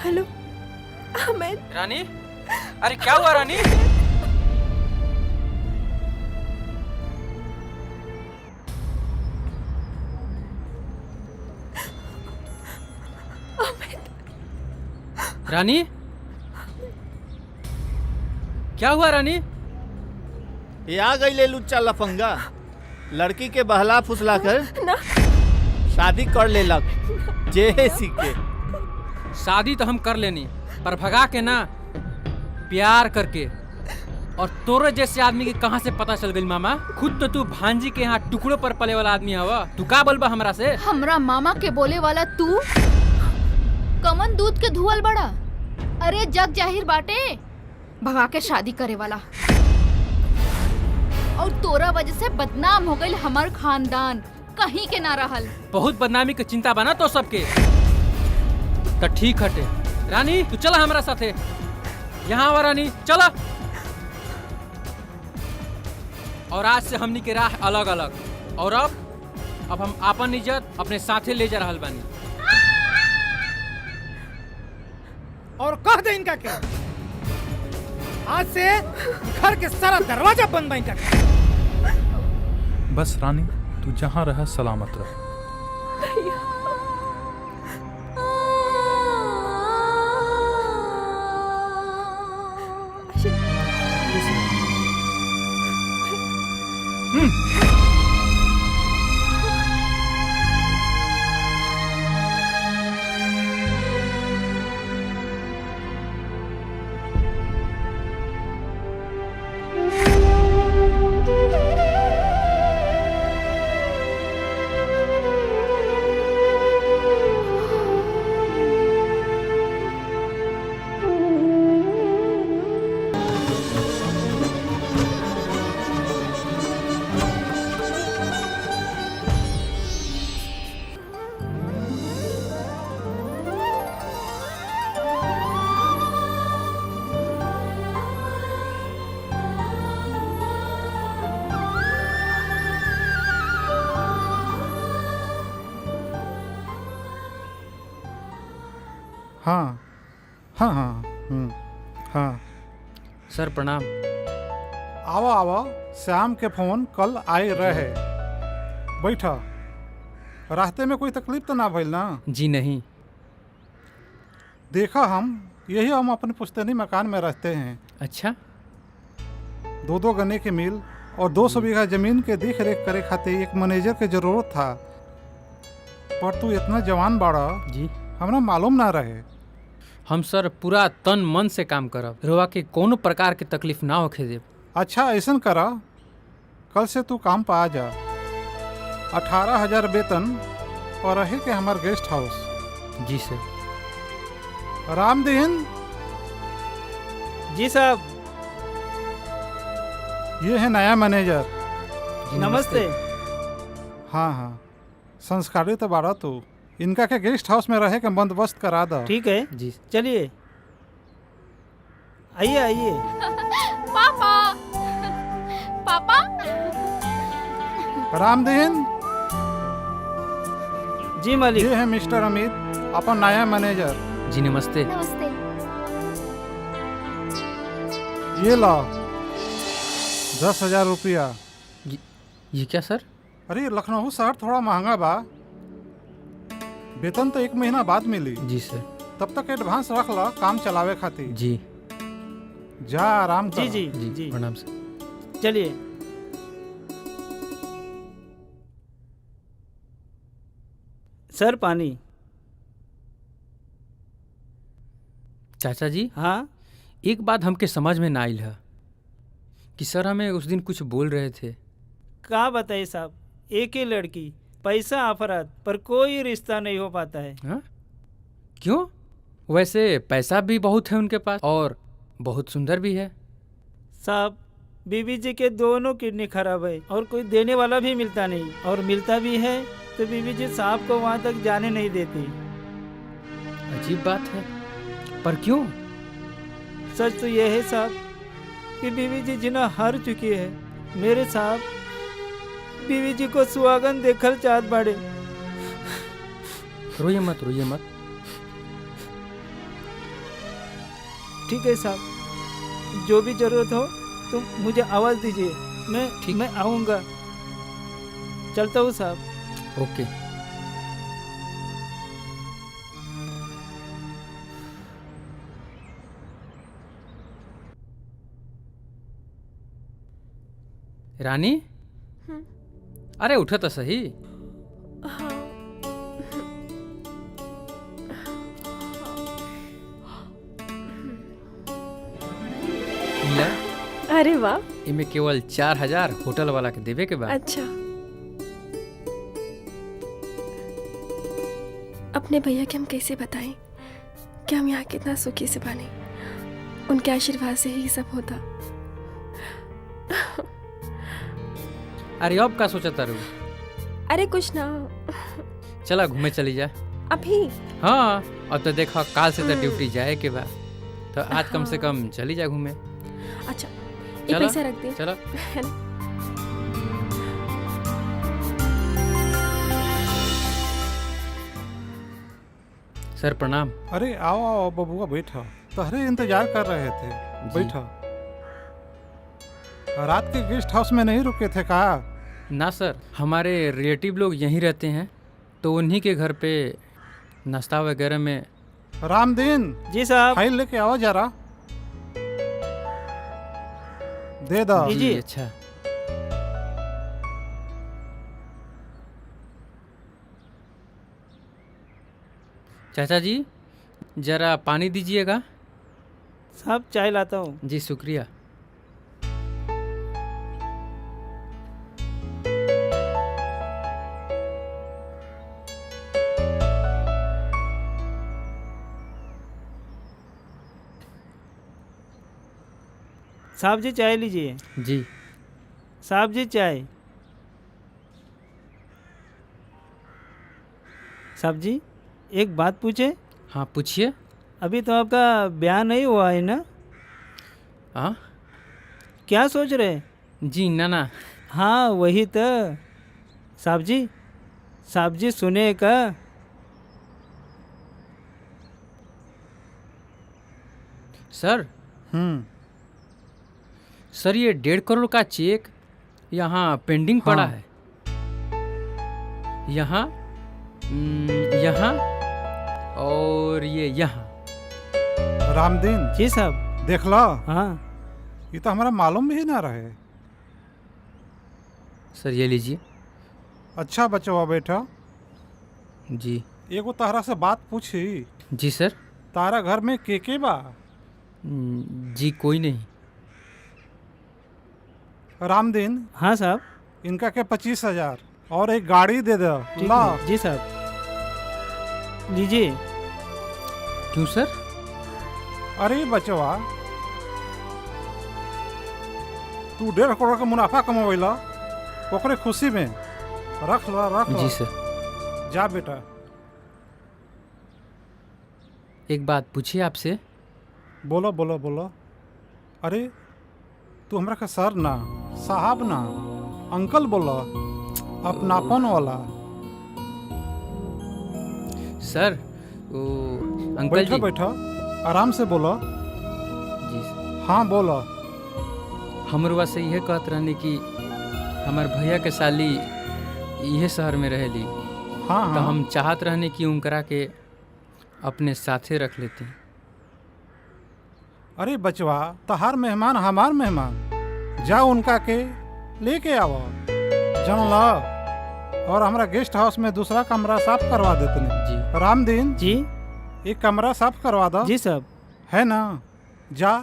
हेलो अमित। रानी, अरे क्या हुआ रानी? रानी, क्या हुआ रानी? ये आ गई ले लुच्चा लफंगा। लड़की के बहला फुसला कर शादी कर लेलक। जे है सिक्के। शादी तो हम कर लेनी, पर भगा के ना, प्यार करके। और तोरे जैसे आदमी के कहाँ से पता चल गई मामा? खुद तो तू भांजी के यहाँ टुकड़ों पर पले वाला आदमी हवा। तू का बोलबा हमरा से? हमरा मामा के बोले वाला तू कमन दूध के धुअल बड़ा। अरे जग जाहिर बाटे भगा के शादी करे वाला। और तोरा वजह से बदनाम हो गई हमार खानदान, कहीं के ना रहल। बहुत बदनामी की चिंता बना तो सबके। तो ठीक हटे रानी, तू चला हमारा साथे। यहाँ आवा रानी, चला। और आज से हमनी के राह अलग अलग। और अब हम आपन इज्जत अपने साथे ले जा रहल बानी। और कह दे इनका के आज से घर के सारा दरवाजा बंद बा इनका के। बस रानी, तू जहाँ रह सलामत रह। हाँ हाँ हाँ हाँ। सर प्रणाम। आओ आओ, श्याम के फोन कल आए रहे। बैठा। रास्ते में कोई तकलीफ तो ना भइल ना? जी नहीं। देखा हम अपने पुश्तैनी मकान में रहते हैं। अच्छा। 2 गन्ने की मिल और 200 बीघा जमीन के देख रेख करे खातिर एक मैनेजर के जरूरत था, पर तू इतना जवान बाड़ा जी, हमरा मालूम ना रहे। हम सर पूरा तन मन से काम करब, रोवा के कोनो प्रकार की तकलीफ ना होखे देब। अच्छा ऐसा करा, कल से तू काम पर आ जा। 18,000 वेतन और रहे के हमार गेस्ट हाउस। जी सर। रामदीन जी साहब। ये है नया मैनेजर। नमस्ते। हाँ हाँ, संस्कारी तो बाड़ा तू। इनका के गेस्ट हाउस में रहे के बंदोबस्त करा दो। ठीक है जी। चलिए आइए आइए। पापा पापा। रामदीन जी मालिक। ये है मिस्टर अमित, अपन नया मैनेजर। जी नमस्ते। नमस्ते। ये लो 10,000 रुपया। ये क्या सर? अरे लखनऊ शहर थोड़ा महंगा बा, वेतन तो 1 महीना बाद मिली। जी सर। तब तक एडवांस रख ला काम चलावे खातिर। जी। जा आराम कर। जी जी जी प्रणाम सर। चलिए। सर पानी। चाचा जी। हाँ। एक बात हमके समझ में ना आइल है कि सर हमें उस दिन कुछ बोल रहे थे। क्या बताइए साहब, एक ही लड़की, पैसा अफराद, पर कोई रिश्ता नहीं हो पाता है। हाँ? क्यों? वैसे पैसा भी बहुत है उनके पास और बहुत सुंदर भी है। साहब बीबी जी के दोनों किडनी खराब है और कोई देने वाला भी मिलता नहीं, और मिलता भी है तो बीबी जी साहब को वहाँ तक जाने नहीं देती। अजीब बात है, पर क्यों? सच तो यह है साहब कि बीवी जी जिना हार चुकी है। मेरे साहब बीवी जी को सुहागन देखल चाहत बाड़े। रोइए मत, रोइए मत। ठीक है साहब, जो भी जरूरत हो तुम मुझे आवाज दीजिए, मैं आऊँगा। चलता हूँ साहब। ओके। रानी। अरे उठो तो सही। अरे वाह। इनमें केवल 4,000 होटल वाला के देवे के बाद। अच्छा। अपने भैया के हम कैसे बताएं कि हम यहाँ कितना सुखी से बने। उनके आशीर्वाद से ही सब होता। अरे अब का सोचा तारू? अरे कुछ ना। चला घूमे चली जा। अभी? हाँ, अब तो देखा काल से तो ड्यूटी जाए के बाद, तो आज कम से कम चली जा घूमे। अच्छा, एक पैसा रख दे। चलो। सर प्रणाम। अरे आओ आओ बबुआ, बैठा। तहरे इंतजार कर रहे थे, बैठा। रात के गेस्ट हाउस में नहीं रुके थे का? ना सर, हमारे रिलेटिव लोग यहीं रहते हैं, तो उन्हीं के घर पे नाश्ता वगैरह में। रामदीन जी साहब। फाइल लेके आओ जरा। दे दो। जी अच्छा। चाचा जी जरा पानी दीजिएगा। साहब चाय लाता हूँ। जी शुक्रिया। साहब जी चाय लीजिए। जी। साहब जी चाय। साहब जी एक बात पूछे? हाँ पूछिए। अभी तो आपका ब्याह नहीं हुआ है ना? हाँ। क्या सोच रहे? जी ना। हाँ वही तो। साहब जी सुने का? सर सर ये 1.5 करोड़ का चेक यहाँ पेंडिंग पड़ा है। यहाँ यहाँ और ये यहाँ। रामदीन जी साहब। देख लो। हाँ ये तो हमारा मालूम भी ना रहे। सर ये लीजिए। अच्छा बचवा बेटा। जी। एगो तारा से बात पूछी। जी सर। तारा घर में के बा? जी कोई नहीं। रामदीन। हाँ साहब। इनका के 25,000 और एक गाड़ी दे दो। ला। जी साहब लीजिए। क्यों सर? अरे बचवा तू 1.5 करोड़ का मुनाफा कमावेला ओकरे खुशी में रख ला। जी सर। जा बेटा। एक बात पूछिए आपसे। बोलो बोलो बोलो। अरे तू हमरा का सर ना साहब ना अंकल बोला, अपनापन वाला। सर वो अंकल बैठो जी। बैठो आराम से बोलो। जी सर। हाँ बोलो। हमरवा से यह कहत रहने कि हमार भैया के साली यह शहर में रहेली। हाँ तो हम चाहत रहने कि उनकरा के अपने साथे रख लेते। अरे बचवा तहार मेहमान हमार मेहमान, जा उनका के लेके आओ जानला। और हमारा गेस्ट हाउस में दूसरा कमरा साफ करवा देते। जी। रामदीन जी। एक कमरा साफ करवा दो। जी साहब। है ना? जा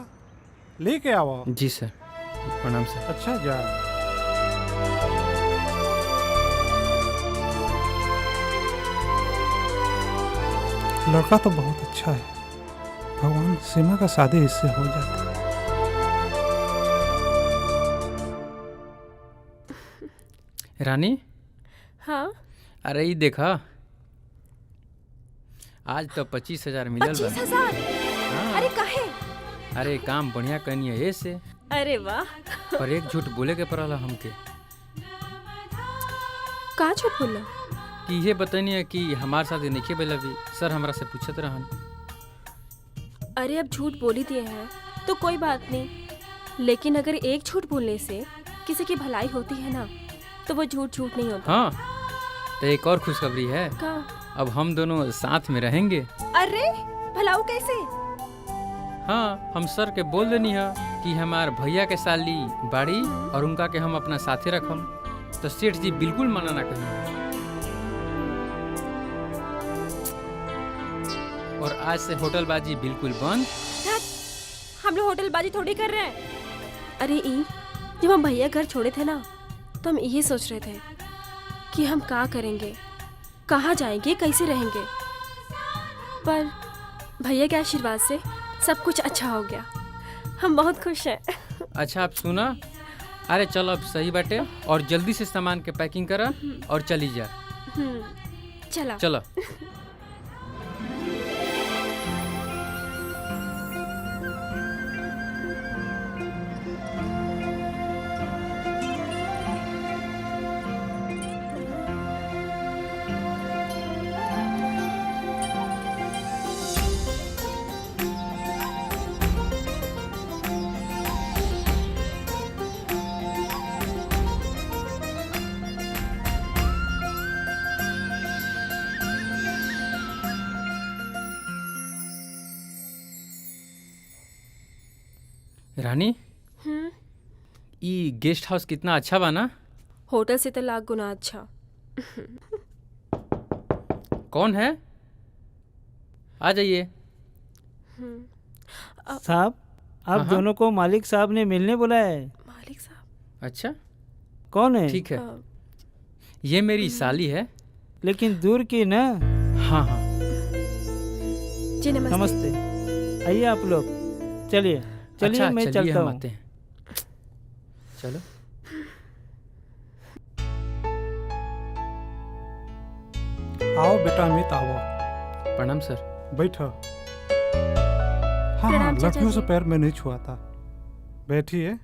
लेके आओ। जी सर। प्रणाम सर। अच्छा जा। लड़का तो बहुत अच्छा है, भगवान सीमा का शादी इससे हो जाता। रानी। हाँ। अरे ये देखा आज तो 25,000 मिलल बा। 25,000? हाँ। अरे काहे? अरे काम बढ़िया करनी है ऐसे। अरे वाह। पर एक झूठ बोले के पड़ला हमके। का झूठ बोला? कि ये बतानी है कि हमारे साथ नहीं बेला भी सर हमरा से पूछत रहन। अरे अब झूठ बोली दिए हैं तो कोई बात नहीं, लेकिन अगर एक झूठ बोलने से किसी की भलाई होती है ना तो वो झूठ झूठ नहीं होता। हाँ तो एक और खुशखबरी है। का? अब हम दोनों साथ में रहेंगे। अरे भलाऊ कैसे? हाँ हम सर के बोल देनी है कि हमार भैया के साली बाड़ी और उनका के हम अपना साथे रखम। तो सेठ जी बिल्कुल मना ना करें। और आज से होटलबाजी बिल्कुल बंद। हम लोग होटलबाजी थोड़ी कर रहे हैं। अरे ई जब हम भैया घर छोड़े थे ना तो हम यही सोच रहे थे कि हम क्या करेंगे, कहाँ जाएंगे, कैसे रहेंगे। पर भैया के आशीर्वाद से सब कुछ अच्छा हो गया। हम बहुत खुश हैं। अच्छा आप सुना। अरे चलो अब सही बाटे और जल्दी से सामान के पैकिंग करा और चली जा। चला चलो। रानी। ये गेस्ट हाउस कितना अच्छा बना। होटल से तो लाख गुना अच्छा। कौन है? आ जाइए। साहब आप दोनों को मालिक साहब ने मिलने बुलाया है। मालिक साहब? अच्छा कौन है? ठीक है। ये मेरी साली है। लेकिन दूर की ना। हाँ हाँ। जी नमस्ते। नमस्ते। आइए आप लोग, चलिए चलिए। अच्छा, मैं चलिए चलता हम हूँ। आते हैं। चलो। आओ बेटा अमित आओ। प्रणाम सर। बैठो। हाँ हाँ लड़कियों से पैर में नहीं छुआ था। बैठिए।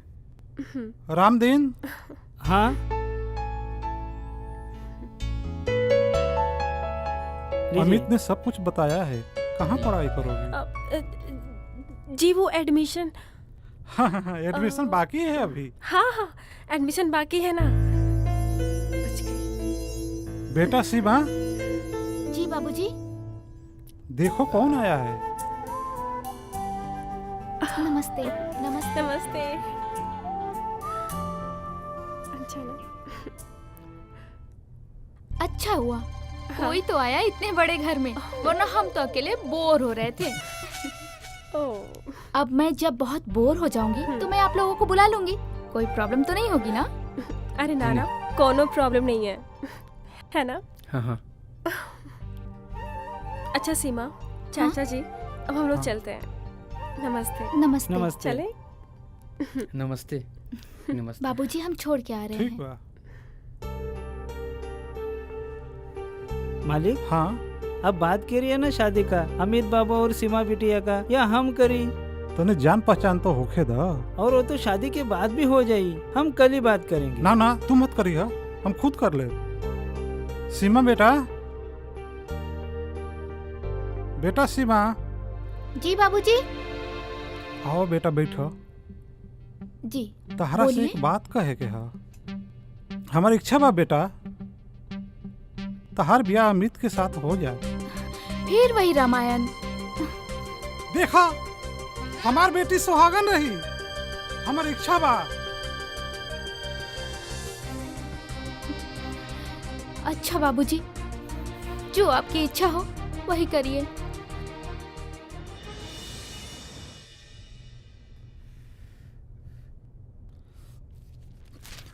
रामदीन। हाँ अमित ने सब कुछ बताया है। कहाँ पढ़ाई करोगे? जी वो एडमिशन। हाँ, एडमिशन बाकी है अभी। हाँ एडमिशन बाकी है ना। बेटा शिवा, जी बाबूजी। देखो कौन आया है। नमस्ते। नमस्ते। नमस्ते। अच्छा ना। अच्छा हुआ कोई तो आया इतने बड़े घर में, वरना हम तो अकेले बोर हो रहे थे। अब मैं जब बहुत बोर हो जाऊंगी तो मैं आप लोगों को बुला लूंगी। कोई प्रॉब्लम तो नहीं होगी ना? अरे ना कोनो प्रॉब्लम नहीं है, है ना? हाँ। अच्छा सीमा, चाचा जी अब हम लोग चलते हैं। नमस्ते। नमस्ते। नमस्ते। चले? नमस्ते। नमस्ते। बाबूजी हम छोड़ के आ रहे ठीक हैं। बा। मालिक, हाँ अब बात करिए ना शादी का, अमित बाबा और सीमा बिटिया का, या हम करी? तने जान पहचान तो होखे दा। और वो तो शादी के बाद भी हो जाई, हम कल ही बात करेंगे। ना तू मत करिए, हम खुद कर ले। सीमा बेटा, बेटा सीमा। जी बाबूजी। आओ बेटा बैठो। जी तहरा से एक बात कहे के हा। हमारी इच्छा बा बेटा, तहार ब्याह अमित के साथ हो जाए। फिर वही रामायण। देखा, हमार बेटी सुहागन रही, हमारी इच्छा बा। अच्छा बाबूजी, जो आपकी इच्छा हो वही करिए।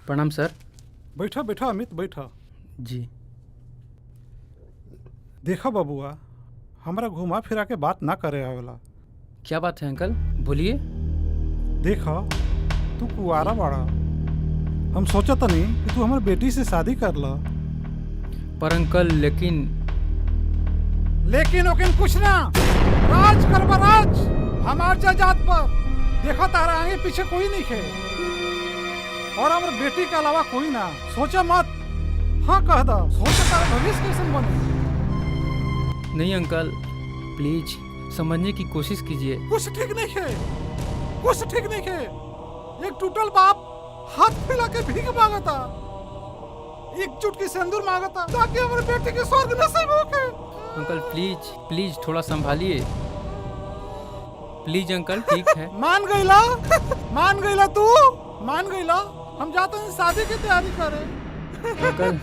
प्रणाम सर। बैठो बैठो अमित, बैठो। जी। देखो बबुआ, हमारा घुमा फिरा के बात ना करे आवेला। क्या बात है अंकल, बोलिए। देखो, तू कुआरा बड़ा, हम सोचा था नहीं कि तू हमारी बेटी से शादी कर ला। पर अंकल लेकिन कुछ ना, राज करवा राज हमार जात पर। देखो तारा आगे पीछे कोई नहीं है, और हमारे बेटी के अलावा कोई ना। सोचा मत, हाँ कह दो, सोचा तारा भविष्य कैसे बने। नहीं अंकल, प्लीज समझने की कोशिश कीजिए। कुछ ठीक नहीं है, कुछ ठीक नहीं है। एक टूटल बाप हाथ फैला के भीख मांगता, एक चुटकी सिंदूर मांगता ताकि हमारे बेटे के स्वर्ग नसीब हो के। अंकल प्लीज थोड़ा संभालिए, प्लीज अंकल। ठीक है। मान गईला तू, मान गईला। हम जाते हैं शादी की तैयारी करे। अंकल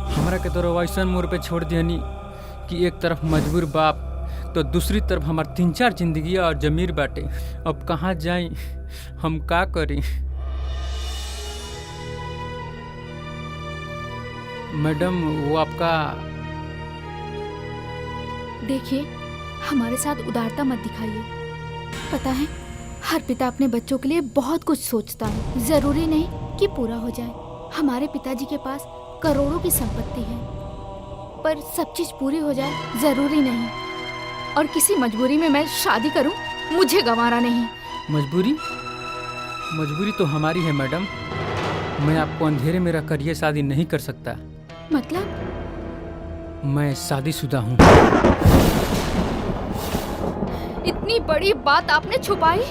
हमरा के तो वैसन मोड़ पे छोड़ दियानी कि एक तरफ मजबूर बाप तो दूसरी तरफ हमार 3-4 जिंदगी और जमीर बाटे। अब कहाँ जाई, हम का करी। मैडम वो आपका। देखिए, हमारे साथ उदारता मत दिखाइए। पता है, हर पिता अपने बच्चों के लिए बहुत कुछ सोचता है, जरूरी नहीं कि पूरा हो जाए। हमारे पिताजी के पास करोड़ों की संपत्ति है, पर सब चीज पूरी हो जाए जरूरी नहीं। और किसी मजबूरी में मैं शादी करूं, मुझे गंवारा नहीं। मजबूरी तो हमारी है मैडम। मैं आपको अंधेरे में रखकर ये शादी नहीं कर सकता। मतलब? मैं शादीशुदा हूँ। इतनी बड़ी बात आपने छुपाई?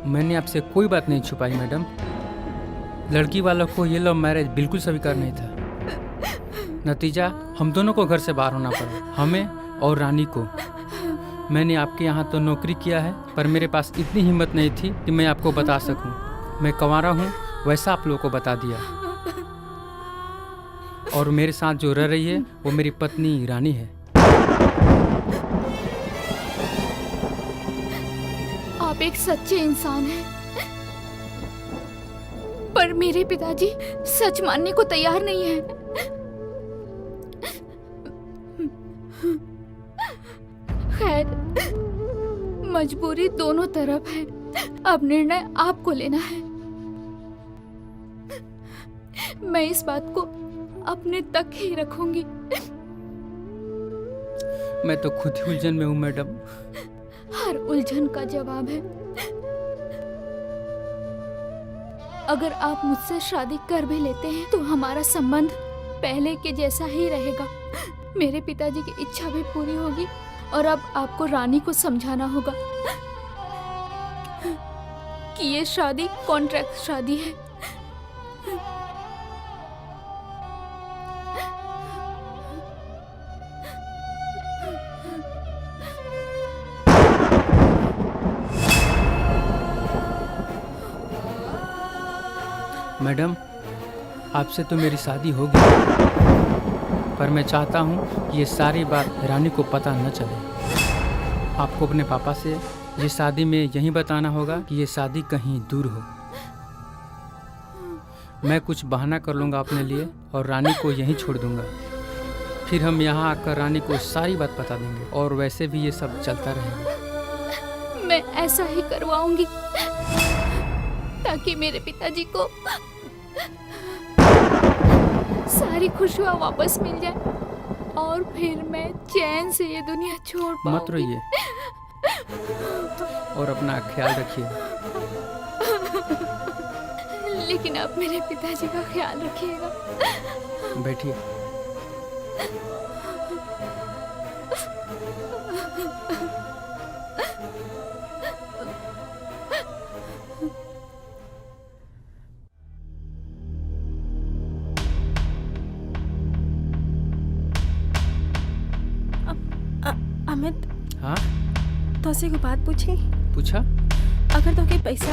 मैंने आपसे कोई बात नहीं छुपाई मैडम। लड़की वालों को ये लव मैरिज बिल्कुल स्वीकार नहीं था। नतीजा हम दोनों को घर से बाहर होना पड़ा, हमें और रानी को। मैंने आपके यहाँ तो नौकरी किया है, पर मेरे पास इतनी हिम्मत नहीं थी कि मैं आपको बता सकूं। मैं कंवारा हूँ, वैसा आप लोगों को बता दिया। और मेरे साथ जो रह रही है वो मेरी पत्नी रानी है। आप एक सच्चे इंसान हैं, पर मेरे पिताजी सच मानने को तैयार नहीं है। खैर, मजबूरी दोनों तरफ है, अब निर्णय आपको लेना है। मैं इस बात को अपने तक ही रखूंगी। मैं तो खुद ही उलझन में हूँ मैडम। हर उलझन का जवाब है। अगर आप मुझसे शादी कर भी लेते हैं तो हमारा संबंध पहले के जैसा ही रहेगा। मेरे पिताजी की इच्छा भी पूरी होगी और अब आपको रानी को समझाना होगा कि ये शादी कॉन्ट्रैक्ट शादी है। मैडम, आपसे तो मेरी शादी होगी, पर मैं चाहता हूँ कि ये सारी बात रानी को पता न चले। आपको अपने पापा से ये शादी में यही बताना होगा कि ये शादी कहीं दूर हो। मैं कुछ बहाना कर लूँगा अपने लिए और रानी को यहीं छोड़ दूँगा। फिर हम यहाँ आकर रानी को सारी बात बता देंगे और वैसे भी ये सब चलता रहेगा। मैं ऐसा ही करवाऊंगी ताकि मेरे पिताजी को सारी खुशियाँ वापस मिल जाए और फिर मैं चैन से ये दुनिया छोड़ पाऊंगी। मत रोइए और अपना ख्याल रखिए। लेकिन आप मेरे पिताजी का ख्याल रखिएगा। बैठिए। अमित, हाँ तो से को बात पूछी? पूछा? अगर तो के पैसा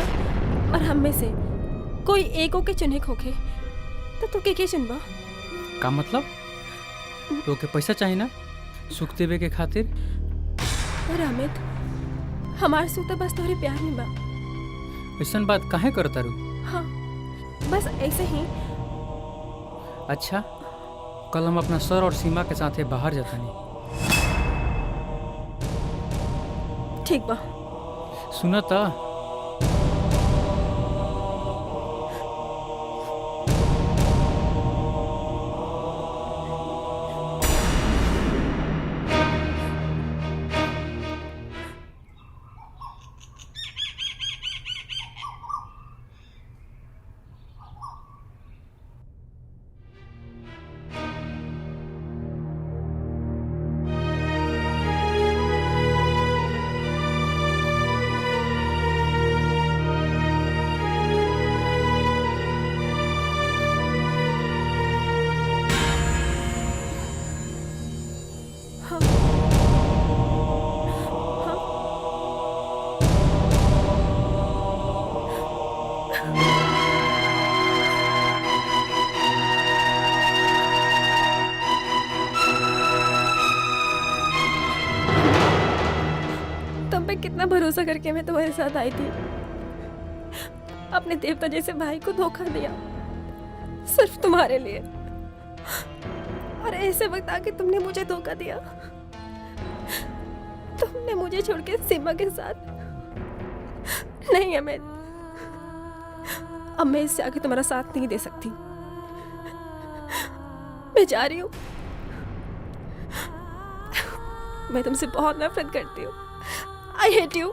और हम में से कोई एक के चुने खोखे तो के चुनबा? का मतलब? तो के पैसा चाहिए ना सुख देवे के खातिर? और अमित, हमार सुख तो बस तोहरे प्यार में बा। ऐसन बात काहे करता रू? हाँ, बस ऐसे ही। अच्छा, कल हम अपना सर और सीमा के साथ बाहर जाता नहीं। ठीक बा। सुना था? कितना भरोसा करके मैं तुम्हारे साथ आई थी, अपने देवता जैसे भाई को धोखा दिया सिर्फ तुम्हारे लिए, और ऐसे वक्त आके तुमने मुझे धोखा दिया। तुमने मुझे छोड़ के सीमा के साथ। नहीं अमित, अब मैं इससे आगे तुम्हारा साथ नहीं दे सकती। मैं जा रही हूँ। मैं तुमसे बहुत नफरत करती हूँ। I hate you.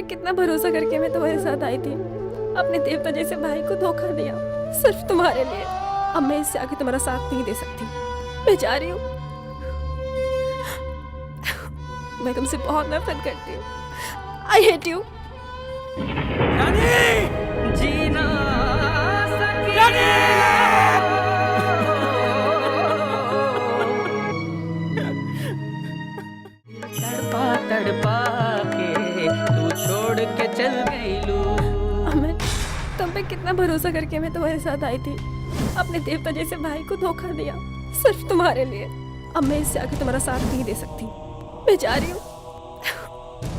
कितना भरोसा करके मैं तुम्हारे साथ आई थी, अपने देवता जैसे भाई को धोखा दिया सिर्फ तुम्हारे लिए। अब मैं इससे आगे तुम्हारा साथ नहीं दे सकती। मैं जा रही हूँ। मैं तुमसे बहुत नफरत करती हूँ। I hate you. जीना तड़पा तड़पा के तू छोड़ के चल गई लू। अमित, तुम पे कितना भरोसा करके मैं तुम्हारे साथ आई थी, अपने देवता जैसे भाई को धोखा दिया सिर्फ तुम्हारे लिए। अब मैं इससे आगे तुम्हारा साथ नहीं दे सकती। मैं जा रही हूँ।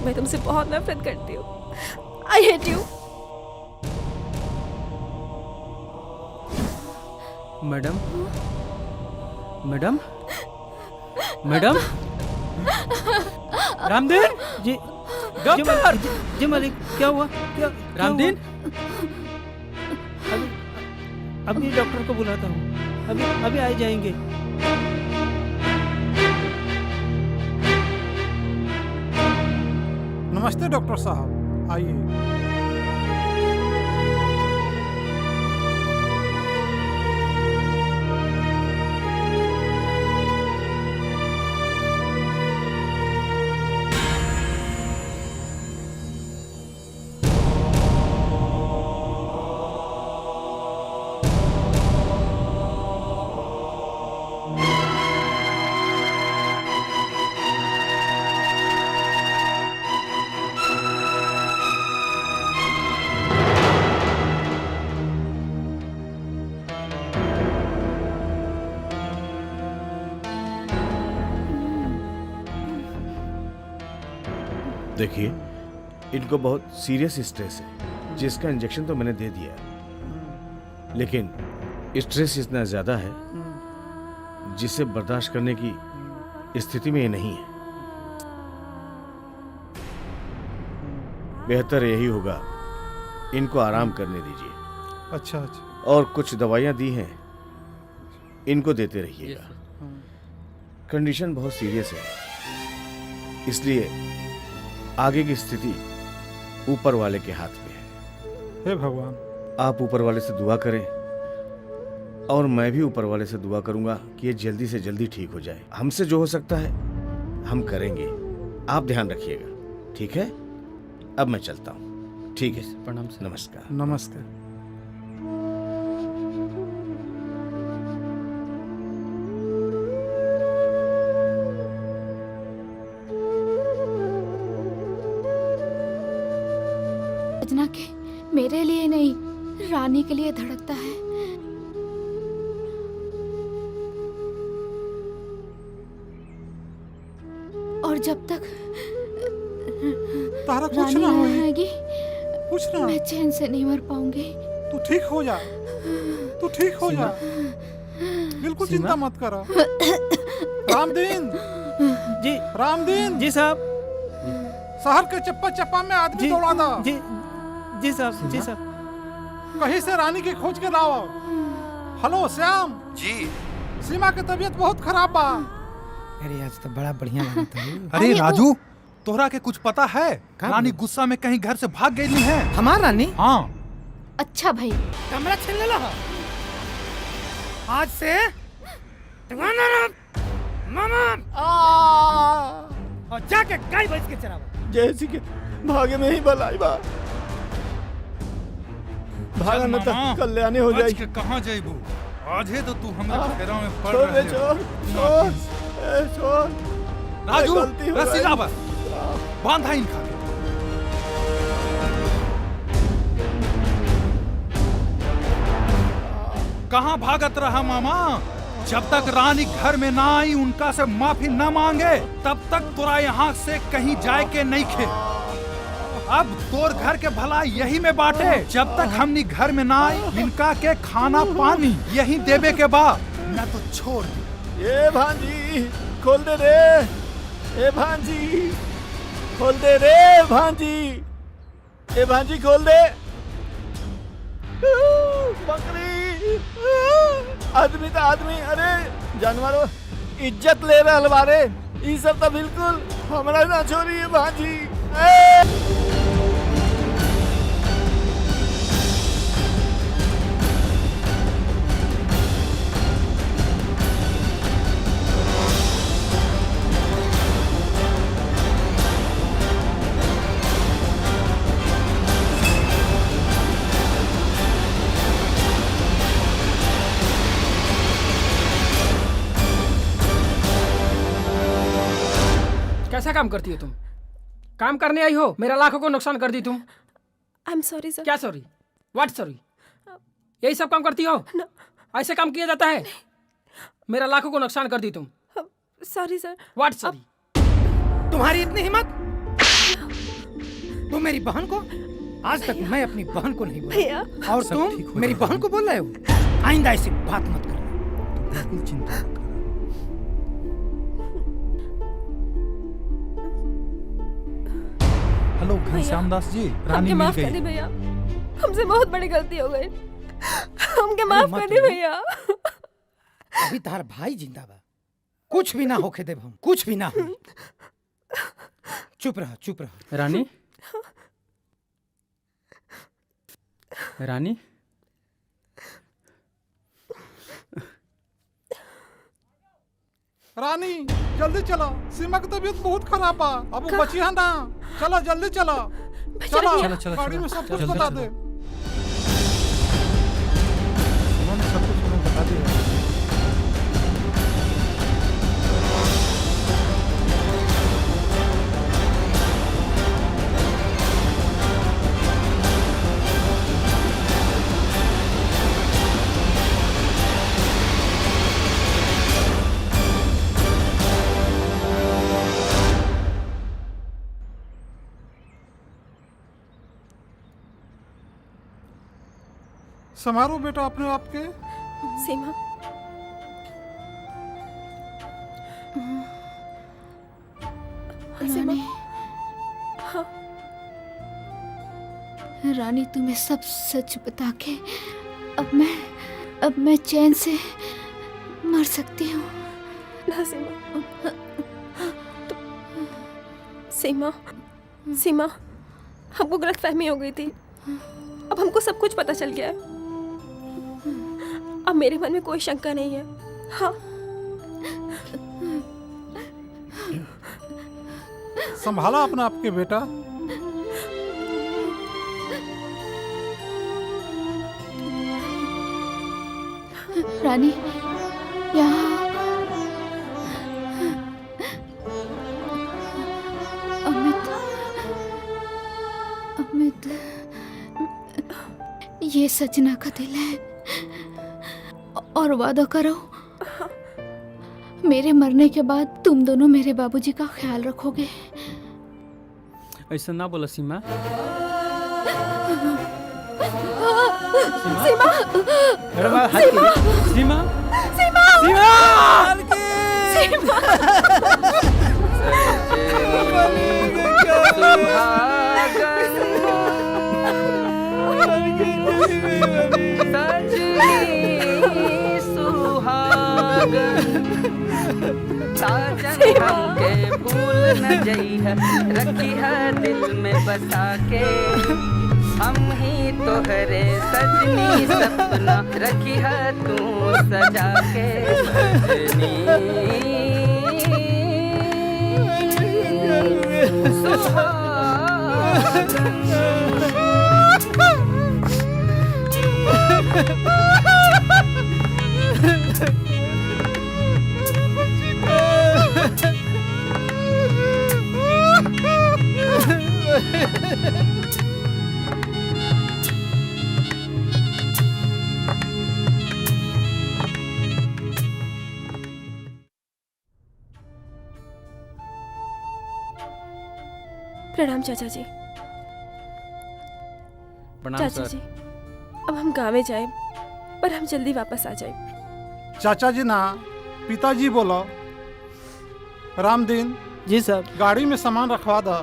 मैं तुमसे बहुत नफरत करती हूँ। I hate you. Madam madam madam Ramdeen ji doctor ji मालिक, क्या हुआ? क्या रामदीन? अभी डॉक्टर को बुलाता हूँ, अभी आ जाएंगे। नमस्ते डॉक्टर साहब, आइए। देखिए, इनको बहुत सीरियस स्ट्रेस है, जिसका इंजेक्शन तो मैंने दे दिया, लेकिन स्ट्रेस इतना ज्यादा है जिसे बर्दाश्त करने की स्थिति में ये नहीं है। बेहतर यही होगा इनको आराम करने दीजिए। अच्छा अच्छा। और कुछ दवाइयाँ दी हैं, इनको देते रहिएगा। कंडीशन बहुत सीरियस है, इसलिए आगे की स्थिति ऊपर वाले के हाथ में है। हे भगवान, आप ऊपर वाले से दुआ करें और मैं भी ऊपर वाले से दुआ करूंगा कि ये जल्दी से जल्दी ठीक हो जाए। हमसे जो हो सकता है हम करेंगे, आप ध्यान रखिएगा, ठीक है? अब मैं चलता हूँ। ठीक है, प्रणाम। नमस्कार। नमस्ते। सजना के मेरे लिए नहीं, रानी के लिए धड़कता है। और जब तक तारा कुछ रानी ना ना होई। आएगी, कुछ ना। मैं चैन से नहीं मर पाऊंगी। तू ठीक हो जा, तू ठीक हो जा, बिल्कुल चिंता मत करो। रामदीन जी। रामदीन जी साहब। शहर के चप्पा चप्पा में आदमी दौड़ा था। जी साहब, जी साहब। कहीं से रानी की खोज के लाओ। हेलो श्याम जी। सीमा की तबीयत बहुत खराब बा। अरे आज तो बड़ा बढ़िया लगा था। अरे राजू, तोहरा के कुछ पता है? रानी गुस्सा में कहीं घर से भाग गई है। हमार रानी? हाँ। अच्छा भाई, कमरा छीन ले लो। आज से तुम्हारा नाम मामा और जाके गाय भैंस के चरावा। जैसी के भागे में ही भलाई बा। भागा न तो कल्याणी हो जाए। कहाँ जाइबू? आज है तो तू हमारे फेरा में पड़ छोड़ रहे दे, हो। छोड़। राजू, गलती हो रस्सी गई। ला बस, बांधा इनका। कहाँ भागत रहा मामा? जब तक रानी घर में ना आई, उनका से माफी न मांगे, तब तक तोरा यहाँ से कहीं जाए के नहीं खे। अब तोर घर के भला यही में बाटे। जब तक हमनी घर में ना आई, इनका के खाना पानी यही देवे के बाद न तो छोड़ दे। ए भांजी, खोल दे रे। ए भांजी, खोल दे रे भांजी। ए भांजी, खोल दे। बकरी, आदमी तो आदमी, अरे जानवरों इज्जत ले रहा हलवारे। ये सब तो बिल्कुल हमारा ना छोड़ी है भांजी। कैसा काम करती हो तुम? काम करने आई हो, मेरा लाखों को नुकसान कर दी तुम। I am sorry sir. क्या सॉरी? What sorry? यही सब काम करती हो? ऐसे काम किया जाता है? मेरा लाखों को नुकसान कर दी तुम। Sorry sir. What sorry? तुम्हारी इतनी हिम्मत? तुम मेरी बहन को आज तक मैं अपनी बहन को नहीं भैया। बोला और सब ठीक तुम हो मेरी जाएगा। बहन को बोल रहे हो। आइंदा ऐसी बात मत करना। बिल्कुल चिंता मत करो। हेलो घनश्याम दास जी, रानी हमके मिल माफ कर दी गई। भैया, हमसे बहुत बड़ी गलती हो गई। हमके माफ कर दी भैया। अभी तार भाई जिंदा बा, कुछ भी ना होके देब हम, कुछ भी ना हो। चुप रहा, चुप रहा। रानी, रानी, रानी जल्दी चलो, सीमा की तबीयत बहुत खराब बा, अब वो बची है ना। चलो जल्दी चलो, चलो चलो, गाड़ी में सब कुछ जल्दी बता चलो। दे। उन्होंने सब कुछ हमें बता दिया। समारो बेटा अपने आप के। सीमा, सीमा, हाँ, रानी तुम्हें सब सच बता के अब मैं चैन से मर सकती हूँ। ना सीमा, सीमा, सीमा, हमको गलतफहमी हो गई थी। अब हमको सब कुछ पता चल गया है। अब मेरे मन में कोई शंका नहीं है। हाँ, संभाला अपना आपके बेटा। रानी यहाँ अमित ये सजना का दिल है और वादा करो मेरे मरने के बाद तुम दोनों मेरे बाबूजी का ख्याल रखोगे। ऐसा ना बोला सीमा। सीमा, सीमा, सीमा, सीमा, साजन हमके भूल न जइह, रखी है दिल में बसा के। हम ही तोहरे सजनी सपना, रखी है तू सजा के। प्रणाम चाचा जी। प्रणाम चाचा सर। जी, अब हम गाँव में जाए, पर हम जल्दी वापस आ जाए। चाचा जी ना, पिताजी बोलो। रामदीन जी साहब, गाड़ी में सामान रखवा दो।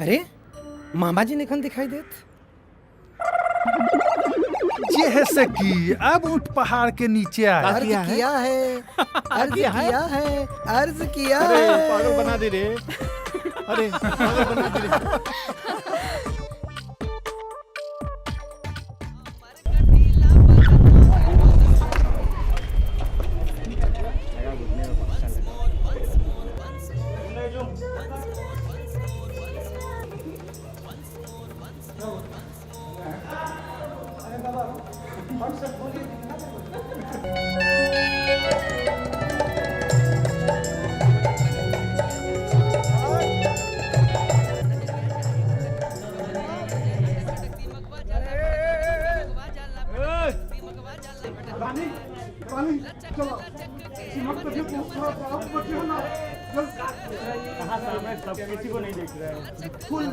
अरे मामा जी निखन दिखाई देत। जैसे कि अब उठ पहाड़ के नीचे आया। अर्ज किया है, अर्ज किया है, अर्ज किया अरे है। पागल बना दे रे। अरे पागल बना दे रे। चलो सिमक तो फिर थोड़ा आप बच्चे हो ना चल कहां से मैं सब किसी को नहीं देख रहा है फुल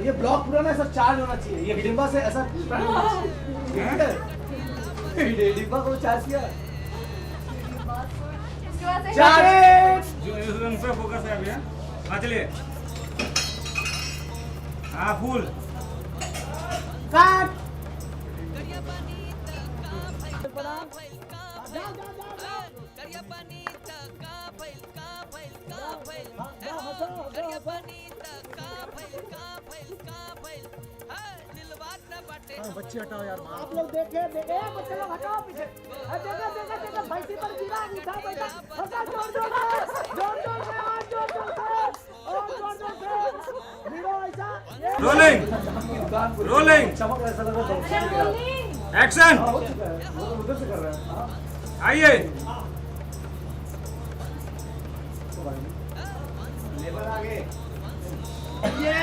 ये ब्लॉक पूरा ना ऐसा चार्ज होना चाहिए। ये हिडिंबा से ऐसा हिडिंबा को चार्ज किया चार्ज उन पे फोकस है अभी। हाँ चलिए। हाँ फुल काट बच्चे हटाओ यार। आप लोग देखे देखे बच्चे लोग हटाओ पीछे। देखा देखा देखा भैंसी पर गिरा उठा बैठा हटा जोर जोर से जोर जोर से और जोर जोर से और जोर जोर से हीरो ऐसा रोलिंग रोलिंग चमक ऐसा लग रहा है एक्शन उधर से कर रहा है। आइए लेबर आगे ये